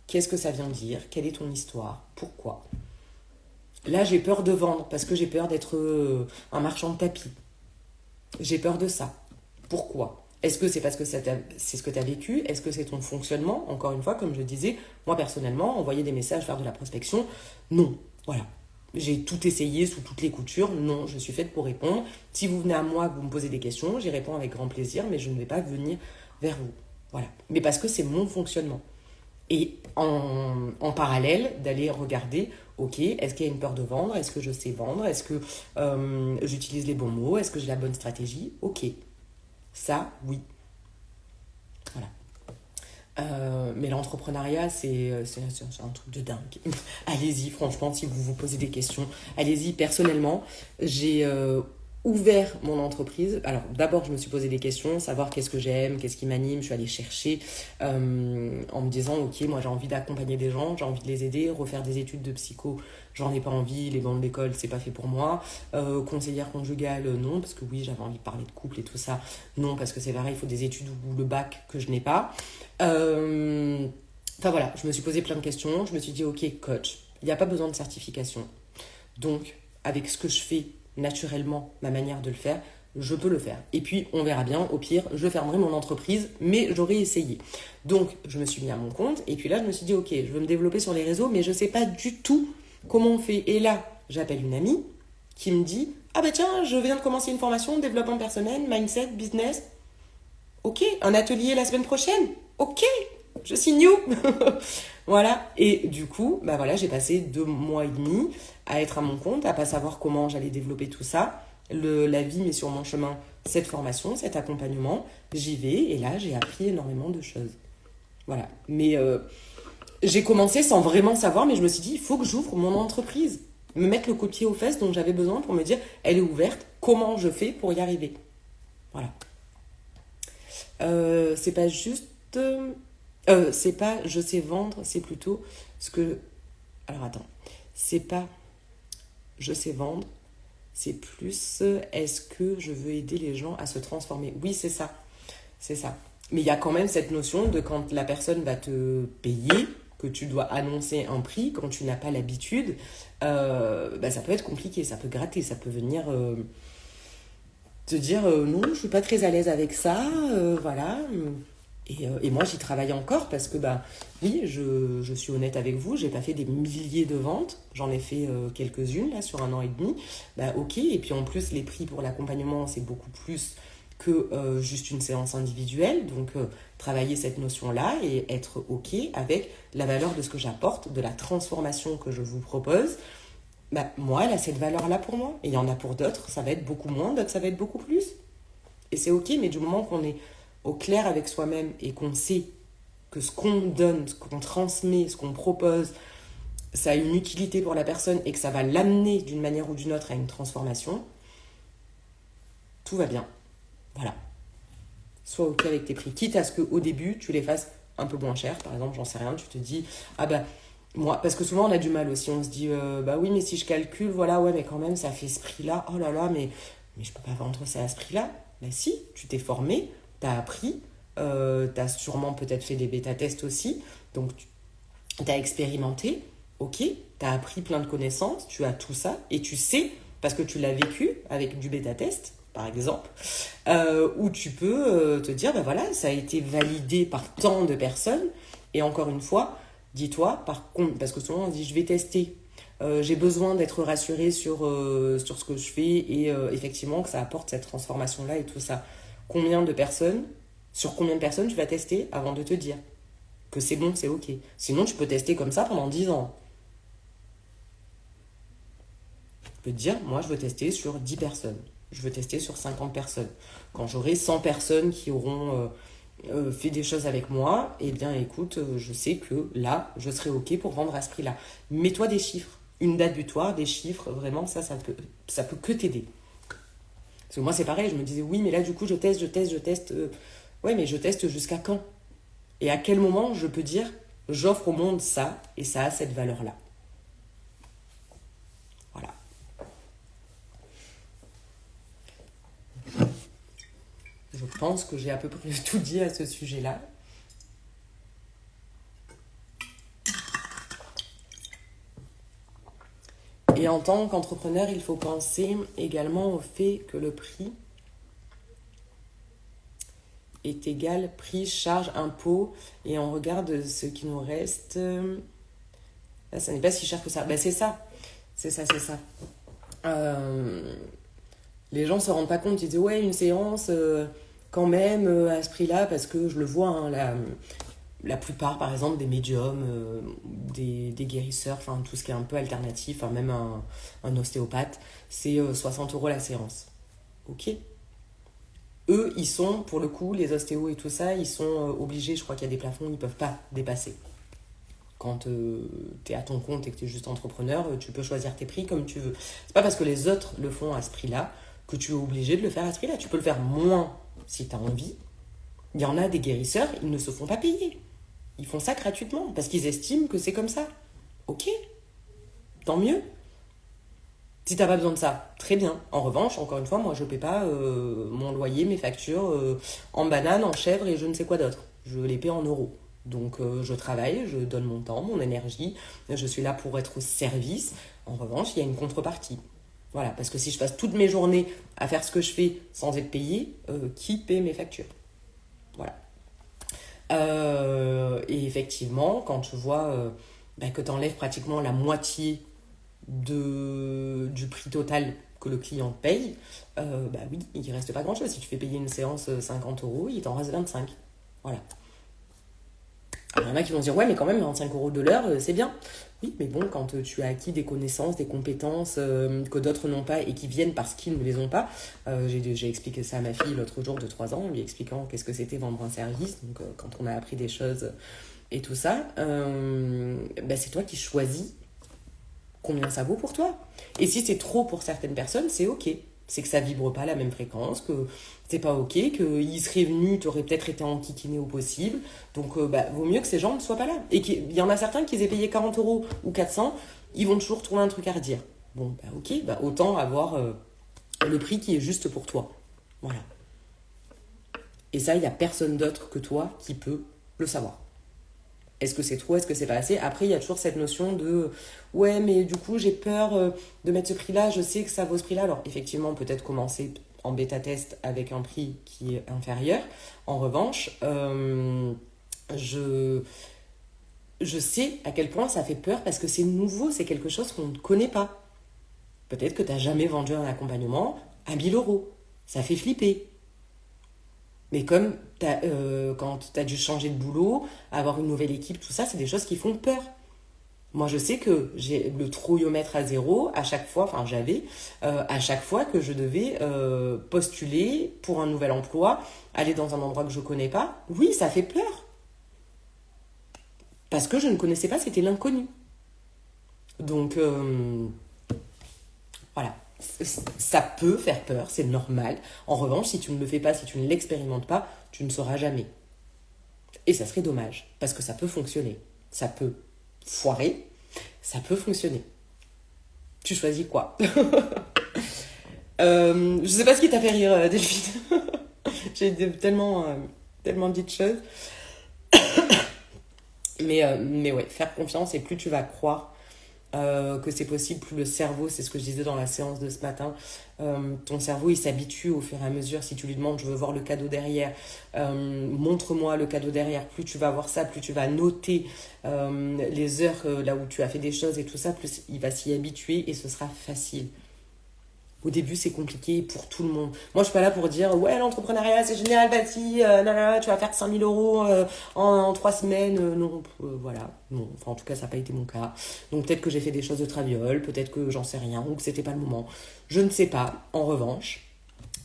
qu'est-ce que ça vient dire? Quelle est ton histoire? Pourquoi? Là, j'ai peur de vendre parce que j'ai peur d'être un marchand de tapis. J'ai peur de ça. Pourquoi? Est-ce que c'est parce que c'est ce que tu as vécu? Est-ce que c'est ton fonctionnement? Encore une fois, comme je disais, moi personnellement, envoyer des messages, faire de la prospection, non. Voilà. J'ai tout essayé sous toutes les coutures. Non, je suis faite pour répondre. Si vous venez à moi, que vous me posez des questions, j'y réponds avec grand plaisir, mais je ne vais pas venir vers vous. Voilà. Mais parce que c'est mon fonctionnement. Et en parallèle, d'aller regarder, ok, est-ce qu'il y a une peur de vendre? Est-ce que je sais vendre? Est-ce que j'utilise les bons mots? Est-ce que j'ai la bonne stratégie? Ok. Ça, oui. Voilà. Mais l'entrepreneuriat, c'est un truc de dingue. Allez-y, franchement, si vous vous posez des questions, allez-y. Personnellement, j'ai ouvert mon entreprise. Alors, d'abord, je me suis posé des questions, savoir qu'est-ce que j'aime, qu'est-ce qui m'anime. Je suis allée chercher en me disant, ok, moi j'ai envie d'accompagner des gens, j'ai envie de les aider, refaire des études de psycho. J'en ai pas envie, les bancs d'école, c'est pas fait pour moi. Conseillère conjugale, non, parce que oui, j'avais envie de parler de couple et tout ça. Non, parce que c'est pareil, il faut des études ou le bac que je n'ai pas. Enfin voilà, je me suis posé plein de questions. Je me suis dit, ok, coach, il n'y a pas besoin de certification. Donc, avec ce que je fais naturellement, ma manière de le faire, je peux le faire. Et puis, on verra bien. Au pire, je fermerai mon entreprise, mais j'aurai essayé. Donc, je me suis mis à mon compte. Et puis là, je me suis dit, ok, je veux me développer sur les réseaux, mais je ne sais pas du tout comment on fait. Et là, j'appelle une amie qui me dit, ah bah tiens, je viens de commencer une formation de développement personnel, mindset, business. Ok, un atelier la semaine prochaine. Ok, je signe où? Voilà, et du coup, bah voilà, j'ai passé 2 mois et demi à être à mon compte, à pas savoir comment j'allais développer tout ça. La vie met sur mon chemin cette formation, cet accompagnement. J'y vais et là, j'ai appris énormément de choses. Voilà, mais j'ai commencé sans vraiment savoir, mais je me suis dit, il faut que j'ouvre mon entreprise. Me mettre le coup de pied aux fesses dont j'avais besoin pour me dire, elle est ouverte, comment je fais pour y arriver? Voilà. C'est pas juste... c'est pas je sais vendre, c'est plutôt ce que... Alors attends, c'est pas je sais vendre, c'est plus est-ce que je veux aider les gens à se transformer? Oui, c'est ça, c'est ça. Mais il y a quand même cette notion de quand la personne va te payer, que tu dois annoncer un prix, quand tu n'as pas l'habitude, bah, ça peut être compliqué, ça peut gratter, ça peut venir te dire non, je suis pas très à l'aise avec ça, voilà. Et moi, j'y travaille encore parce que, bah, oui, je suis honnête avec vous, j'ai pas fait des milliers de ventes, j'en ai fait quelques-unes, là, sur 1 an et demi. Bah, ok, et puis en plus, les prix pour l'accompagnement, c'est beaucoup plus que juste une séance individuelle. Donc, travailler cette notion-là et être ok avec la valeur de ce que j'apporte, de la transformation que je vous propose. Bah, moi, elle a cette valeur-là pour moi. Et il y en a pour d'autres, ça va être beaucoup moins, d'autres, ça va être beaucoup plus. Et c'est ok, mais du moment qu'on est au clair avec soi-même et qu'on sait que ce qu'on donne, ce qu'on transmet, ce qu'on propose, ça a une utilité pour la personne et que ça va l'amener d'une manière ou d'une autre à une transformation, tout va bien. Voilà. Sois ok avec tes prix. Quitte à ce qu'au début, tu les fasses un peu moins cher. Par exemple, j'en sais rien, tu te dis, ah bah, moi, parce que souvent on a du mal aussi. On se dit, bah oui, mais si je calcule, voilà, ouais, mais quand même, ça fait ce prix-là. Oh là là, mais je peux pas vendre ça à ce prix-là. Bah si, tu t'es formé, t'as appris, t'as sûrement peut-être fait des bêta-tests aussi, donc t'as expérimenté, ok, t'as appris plein de connaissances, tu as tout ça, et tu sais, parce que tu l'as vécu avec du bêta-test, par exemple, où tu peux te dire, ben voilà, ça a été validé par tant de personnes, et encore une fois, dis-toi, par contre, parce que souvent on dit, je vais tester, j'ai besoin d'être rassurée sur ce que je fais, et effectivement que ça apporte cette transformation-là et tout ça. Sur combien de personnes tu vas tester avant de te dire que c'est bon, c'est ok. Sinon, tu peux tester comme ça pendant 10 ans. Tu peux te dire, moi, je veux tester sur 10 personnes. Je veux tester sur 50 personnes. Quand j'aurai 100 personnes qui auront fait des choses avec moi, eh bien, écoute, je sais que là, je serai ok pour vendre à ce prix-là. Mets-toi des chiffres. Une date butoir, des chiffres, vraiment, ça peut que t'aider. Parce que moi, c'est pareil, je me disais, oui, mais là, du coup, je teste. Ouais, mais je teste jusqu'à quand? Et à quel moment je peux dire, j'offre au monde ça, et ça a cette valeur-là? Voilà. Je pense que j'ai à peu près tout dit à ce sujet-là. Et en tant qu'entrepreneur, il faut penser également au fait que le prix est égal prix, charge, impôt. Et on regarde ce qui nous reste. Là, ça n'est pas si cher que ça. Ben, c'est ça. C'est ça. Les gens ne se rendent pas compte. Ils disent, ouais, une séance, quand même, à ce prix-là, parce que je le vois, hein, la plupart, par exemple, des médiums, des guérisseurs, enfin tout ce qui est un peu alternatif, hein, même un ostéopathe, c'est 60 € la séance. Ok. Eux, ils sont, pour le coup, les ostéos et tout ça, ils sont obligés, je crois qu'il y a des plafonds, ils ne peuvent pas dépasser. Quand tu es à ton compte et que tu es juste entrepreneur, tu peux choisir tes prix comme tu veux. C'est pas parce que les autres le font à ce prix-là que tu es obligé de le faire à ce prix-là. Tu peux le faire moins si tu as envie. Il y en a des guérisseurs, ils ne se font pas payer. Ils font ça gratuitement parce qu'ils estiment que c'est comme ça. Ok, tant mieux. Si t'as pas besoin de ça, très bien. En revanche, encore une fois, moi je paie pas mon loyer, mes factures en banane, en chèvre et je ne sais quoi d'autre. Je les paie en euros. Donc je travaille, je donne mon temps, mon énergie, je suis là pour être au service. En revanche, il y a une contrepartie. Voilà, parce que si je passe toutes mes journées à faire ce que je fais sans être payé, qui paie mes factures? Voilà. Et effectivement, quand tu vois que tu enlèves pratiquement la moitié du prix total que le client paye, oui, il ne reste pas grand-chose. Si tu fais payer une séance 50 €, il t'en reste 25. Voilà. Alors, il y en a qui vont dire, ouais, mais quand même, 25 € de l'heure, c'est bien. Oui, mais bon, quand tu as acquis des connaissances, des compétences que d'autres n'ont pas et qui viennent parce qu'ils ne les ont pas, j'ai expliqué ça à ma fille l'autre jour de 3 ans, en lui expliquant qu'est-ce que c'était vendre un service, donc quand on a appris des choses et tout ça, c'est toi qui choisis combien ça vaut pour toi. Et si c'est trop pour certaines personnes, c'est ok. C'est que ça vibre pas à la même fréquence, que c'est pas ok, qu'il serait venu, tu aurais peut-être été enquiquiné au possible. Donc, vaut mieux que ces gens ne soient pas là. Et qu'il y en a certains qui aient payé 40 € ou 400, ils vont toujours trouver un truc à redire. Bon, ok, autant avoir le prix qui est juste pour toi. Voilà. Et ça, il n'y a personne d'autre que toi qui peut le savoir. Est-ce que c'est trop, est-ce que c'est pas assez? Après, il y a toujours cette notion de ouais, mais du coup, j'ai peur de mettre ce prix-là, je sais que ça vaut ce prix-là. Alors, effectivement, peut-être commencer en bêta-test avec un prix qui est inférieur. En revanche, je sais à quel point ça fait peur parce que c'est nouveau, c'est quelque chose qu'on ne connaît pas. Peut-être que tu n'as jamais vendu un accompagnement à 1 000 €. Ça fait flipper. Mais comme quand tu as dû changer de boulot, avoir une nouvelle équipe, tout ça, c'est des choses qui font peur. Moi, je sais que j'ai le trouillomètre à 0 à chaque fois, enfin j'avais, à chaque fois que je devais postuler pour un nouvel emploi, aller dans un endroit que je ne connais pas. Oui, ça fait peur. Parce que je ne connaissais pas, c'était l'inconnu. Donc, voilà. Ça peut faire peur, c'est normal. En revanche, si tu ne le fais pas, si tu ne l'expérimentes pas, tu ne sauras jamais. Et ça serait dommage, parce que ça peut fonctionner. Ça peut foirer, ça peut fonctionner. Tu choisis quoi? Je sais pas ce qui t'a fait rire, Delphine. J'ai tellement dit de choses. Mais ouais, faire confiance, et plus tu vas croire que c'est possible, plus le cerveau, c'est ce que je disais dans la séance de ce matin, ton cerveau il s'habitue au fur et à mesure. Si tu lui demandes je veux voir le cadeau derrière, montre-moi le cadeau derrière, plus tu vas voir ça, plus tu vas noter les heures là où tu as fait des choses et tout ça, plus il va s'y habituer et ce sera facile. Au début, c'est compliqué pour tout le monde. Moi, je suis pas là pour dire ouais, l'entrepreneuriat, c'est génial, vas-y, tu vas faire 5 000 € en 3 semaines. Non, voilà. Non. Enfin, en tout cas, ça n'a pas été mon cas. Donc, peut-être que j'ai fait des choses de traviole, peut-être que j'en sais rien, ou que c'était pas le moment. Je ne sais pas. En revanche,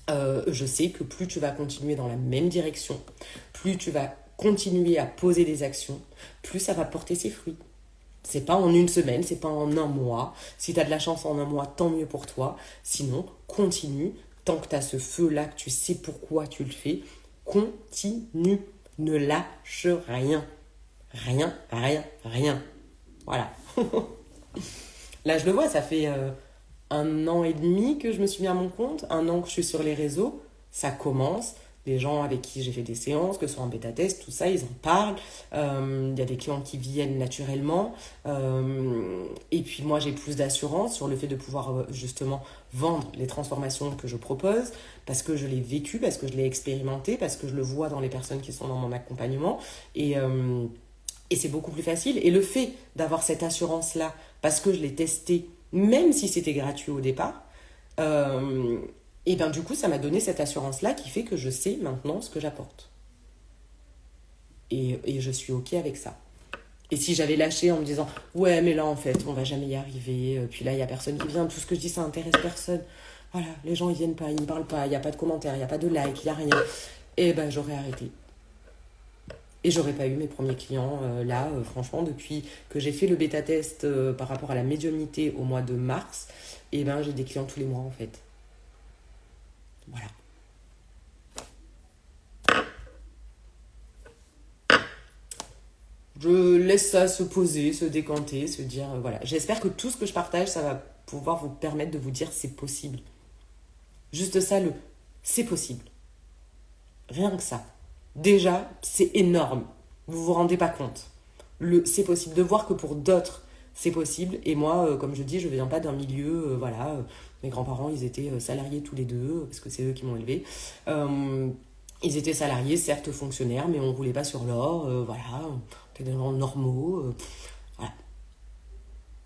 je sais que plus tu vas continuer dans la même direction, plus tu vas continuer à poser des actions, plus ça va porter ses fruits. C'est pas en une semaine, c'est pas en un mois. Si tu as de la chance en un mois, tant mieux pour toi. Sinon, continue tant que tu as ce feu-là, que tu sais pourquoi tu le fais, continue. Ne lâche rien. Rien, rien, rien. Voilà. Là, je le vois, ça fait 1 an et demi que je me suis mis à mon compte, 1 an que je suis sur les réseaux. Ça commence. Les gens avec qui j'ai fait des séances, que ce soit en bêta-test, tout ça, ils en parlent. Il y a des clients qui viennent naturellement. Et puis moi, j'ai plus d'assurance sur le fait de pouvoir justement vendre les transformations que je propose, parce que je l'ai vécu, parce que je l'ai expérimenté, parce que je le vois dans les personnes qui sont dans mon accompagnement. Et c'est beaucoup plus facile. Et le fait d'avoir cette assurance-là, parce que je l'ai testé, même si c'était gratuit au départ, et bien du coup, ça m'a donné cette assurance-là qui fait que je sais maintenant ce que j'apporte. Et je suis OK avec ça. Et si j'avais lâché en me disant « Ouais, mais là, en fait, on va jamais y arriver. Puis là, il n'y a personne qui vient. Tout ce que je dis, ça intéresse personne. Voilà, les gens, ils viennent pas, ils ne parlent pas. Il n'y a pas de commentaires, il n'y a pas de like, il n'y a rien. » Et ben, j'aurais arrêté. Et j'aurais pas eu mes premiers clients là, franchement, depuis que j'ai fait le bêta-test par rapport à la médiumnité au mois de mars, et ben j'ai des clients tous les mois en fait. Voilà. Je laisse ça se poser, se décanter, se dire voilà. J'espère que tout ce que je partage, ça va pouvoir vous permettre de vous dire c'est possible. Juste ça, c'est possible. Rien que ça. Déjà, c'est énorme. Vous vous rendez pas compte. C'est possible. De voir que pour d'autres, c'est possible. Et moi, comme je dis, je viens pas d'un milieu, voilà. Mes grands-parents, ils étaient salariés tous les deux, parce que c'est eux qui m'ont élevé. Ils étaient salariés, certes fonctionnaires, mais on roulait pas sur l'or, voilà. On était des gens normaux, voilà.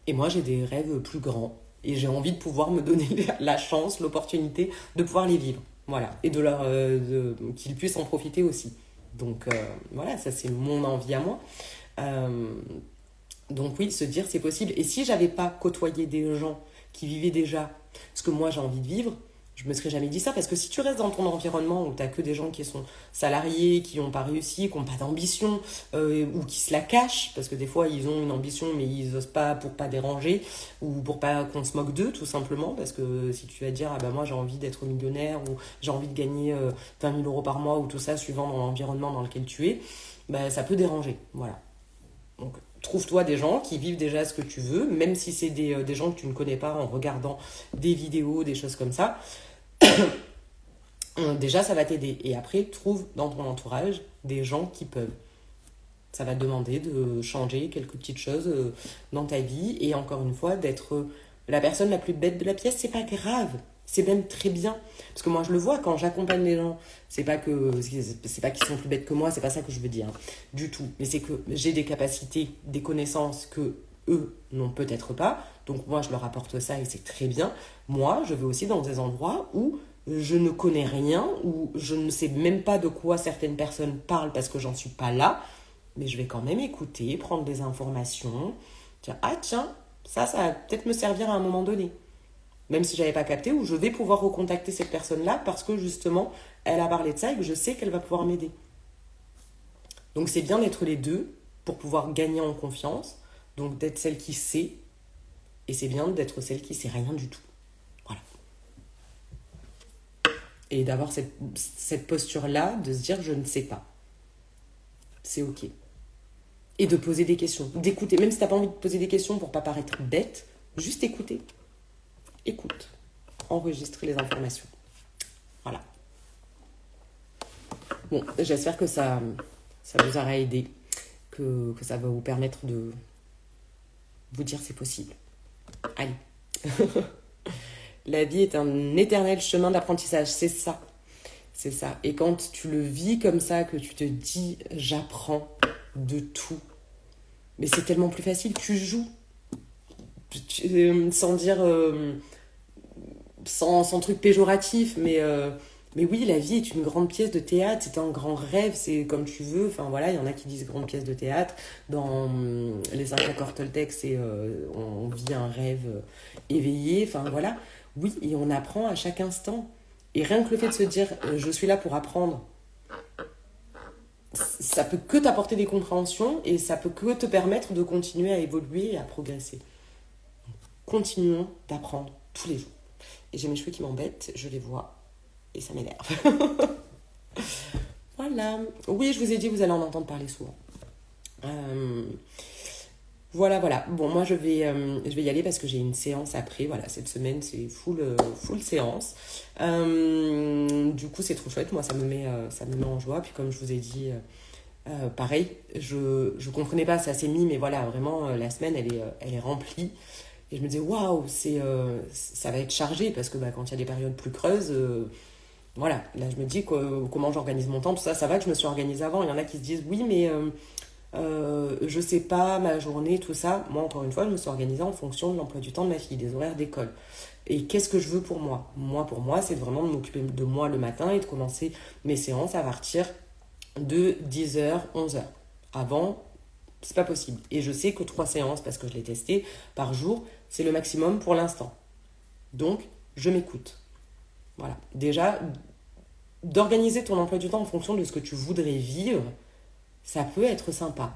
Et moi, j'ai des rêves plus grands. Et j'ai envie de pouvoir me donner la chance, l'opportunité de pouvoir les vivre. Voilà. Et qu'ils puissent en profiter aussi. Donc voilà, ça c'est mon envie à moi. Donc oui, se dire c'est possible. Et si j'avais pas côtoyé des gens qui vivaient déjà ce que moi j'ai envie de vivre, je me serais jamais dit ça. Parce que si tu restes dans ton environnement où tu n'as que des gens qui sont salariés, qui n'ont pas réussi, qui n'ont pas d'ambition, ou qui se la cachent, parce que des fois ils ont une ambition mais ils n'osent pas pour pas déranger, ou pour pas qu'on se moque d'eux tout simplement, parce que si tu vas dire ah bah moi j'ai envie d'être millionnaire, ou j'ai envie de gagner 20 000 euros par mois, ou tout ça suivant dans l'environnement dans lequel tu es, bah, ça peut déranger, voilà. Donc trouve-toi des gens qui vivent déjà ce que tu veux, même si c'est des gens que tu ne connais pas en regardant des vidéos, des choses comme ça. Déjà, ça va t'aider. Et après, trouve dans ton entourage des gens qui peuvent. Ça va te demander de changer quelques petites choses dans ta vie. Et encore une fois, d'être la personne la plus bête de la pièce, c'est pas grave. C'est même très bien. Parce que moi, je le vois quand j'accompagne les gens. C'est pas qu'ils sont plus bêtes que moi, c'est pas ça que je veux dire. Du tout. Mais c'est que j'ai des capacités, des connaissances que eux n'ont peut-être pas. Donc moi, je leur apporte ça et c'est très bien. Moi, je vais aussi dans des endroits où je ne connais rien, où je ne sais même pas de quoi certaines personnes parlent parce que j'en suis pas là. Mais je vais quand même écouter, prendre des informations. Dire, ah tiens, ça va peut-être me servir à un moment donné. Même si je n'avais pas capté, ou je vais pouvoir recontacter cette personne-là parce que justement, elle a parlé de ça et que je sais qu'elle va pouvoir m'aider. Donc c'est bien d'être les deux pour pouvoir gagner en confiance. Donc d'être celle qui sait, et c'est bien d'être celle qui sait rien du tout. Voilà. Et d'avoir cette posture-là, de se dire je ne sais pas. C'est ok. Et de poser des questions, d'écouter. Même si tu n'as pas envie de poser des questions pour ne pas paraître bête, juste écouter. Écoute, enregistre les informations. Voilà. Bon, j'espère que ça vous aura aidé, que ça va vous permettre de vous dire c'est possible. Allez. La vie est un éternel chemin d'apprentissage, c'est ça. C'est ça. Et quand tu le vis comme ça, que tu te dis j'apprends de tout, mais c'est tellement plus facile, tu joues. Sans dire... sans truc péjoratif, mais oui, la vie est une grande pièce de théâtre, c'est un grand rêve, c'est comme tu veux. Enfin voilà, il y en a qui disent grande pièce de théâtre. Dans les 5 accords Toltec, c'est on vit un rêve éveillé. Enfin voilà, oui, et on apprend à chaque instant. Et rien que le fait de se dire je suis là pour apprendre, ça peut que t'apporter des compréhensions et ça peut que te permettre de continuer à évoluer et à progresser. Continuons d'apprendre tous les jours. Et j'ai mes cheveux qui m'embêtent, je les vois. Et ça m'énerve. Voilà. Oui, je vous ai dit, vous allez en entendre parler souvent. Voilà. Bon, moi, je vais y aller parce que j'ai une séance après. Voilà, cette semaine, c'est full séance. Du coup, c'est trop chouette. Moi, ça me met en joie. Puis, comme je vous ai dit, pareil, je comprenais pas, ça s'est mis, mais voilà, vraiment, la semaine, elle est remplie. Et je me disais, waouh, ça va être chargé parce que quand il y a des périodes plus creuses, voilà, là, je me dis comment j'organise mon temps, tout ça. Ça va que je me suis organisée avant. Il y en a qui se disent, oui, mais je sais pas, ma journée, tout ça. Moi, encore une fois, je me suis organisée en fonction de l'emploi du temps de ma fille, des horaires d'école. Et qu'est-ce que je veux pour moi? Moi, pour moi, c'est vraiment de m'occuper de moi le matin et de commencer mes séances à partir de 10h, 11h. Avant, c'est pas possible. Et je sais que 3 séances, parce que je l'ai testé, par jour, c'est le maximum pour l'instant. Donc, je m'écoute. Voilà. Déjà, d'organiser ton emploi du temps en fonction de ce que tu voudrais vivre, ça peut être sympa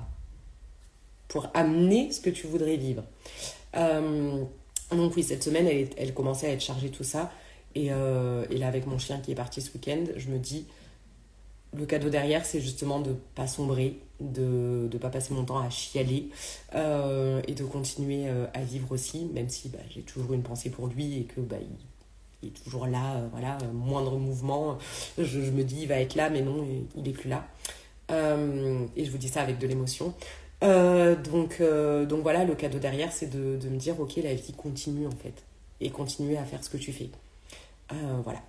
pour amener ce que tu voudrais vivre. Donc oui, cette semaine, elle commençait à être chargée tout ça. Et là, avec mon chien qui est parti ce week-end, je me dis, le cadeau derrière, c'est justement de ne pas sombrer, de ne pas passer mon temps à chialer et de continuer à vivre aussi, même si j'ai toujours une pensée pour lui et que il est toujours là, voilà, moindre mouvement, je me dis il va être là, mais non, il n'est plus là. Et je vous dis ça avec de l'émotion. Donc voilà, le cadeau derrière, c'est de me dire, ok, la vie continue en fait, et continuer à faire ce que tu fais. Voilà.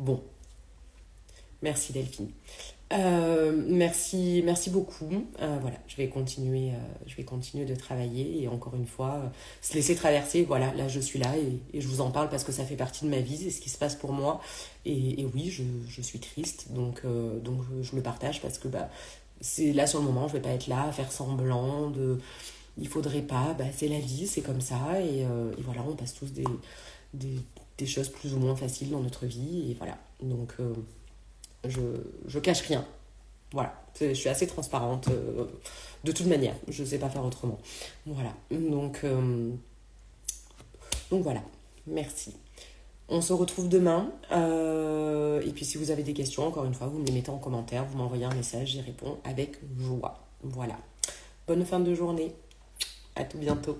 Bon. Merci Delphine. Merci beaucoup. Voilà, je vais continuer de travailler et encore une fois, se laisser traverser. Voilà, là je suis là et je vous en parle parce que ça fait partie de ma vie, c'est ce qui se passe pour moi. Et oui, je suis triste, donc je le partage parce que c'est là sur le moment, je vais pas être là à faire semblant de. Il faudrait pas, c'est la vie, c'est comme ça et voilà, on passe tous des choses plus ou moins faciles dans notre vie et voilà. Donc je cache rien. Voilà, je suis assez transparente de toute manière, je sais pas faire autrement. Voilà, donc voilà, merci. On se retrouve demain. Et puis si vous avez des questions, encore une fois, vous me les mettez en commentaire, vous m'envoyez un message, j'y réponds avec joie. Voilà. Bonne fin de journée. À tout bientôt.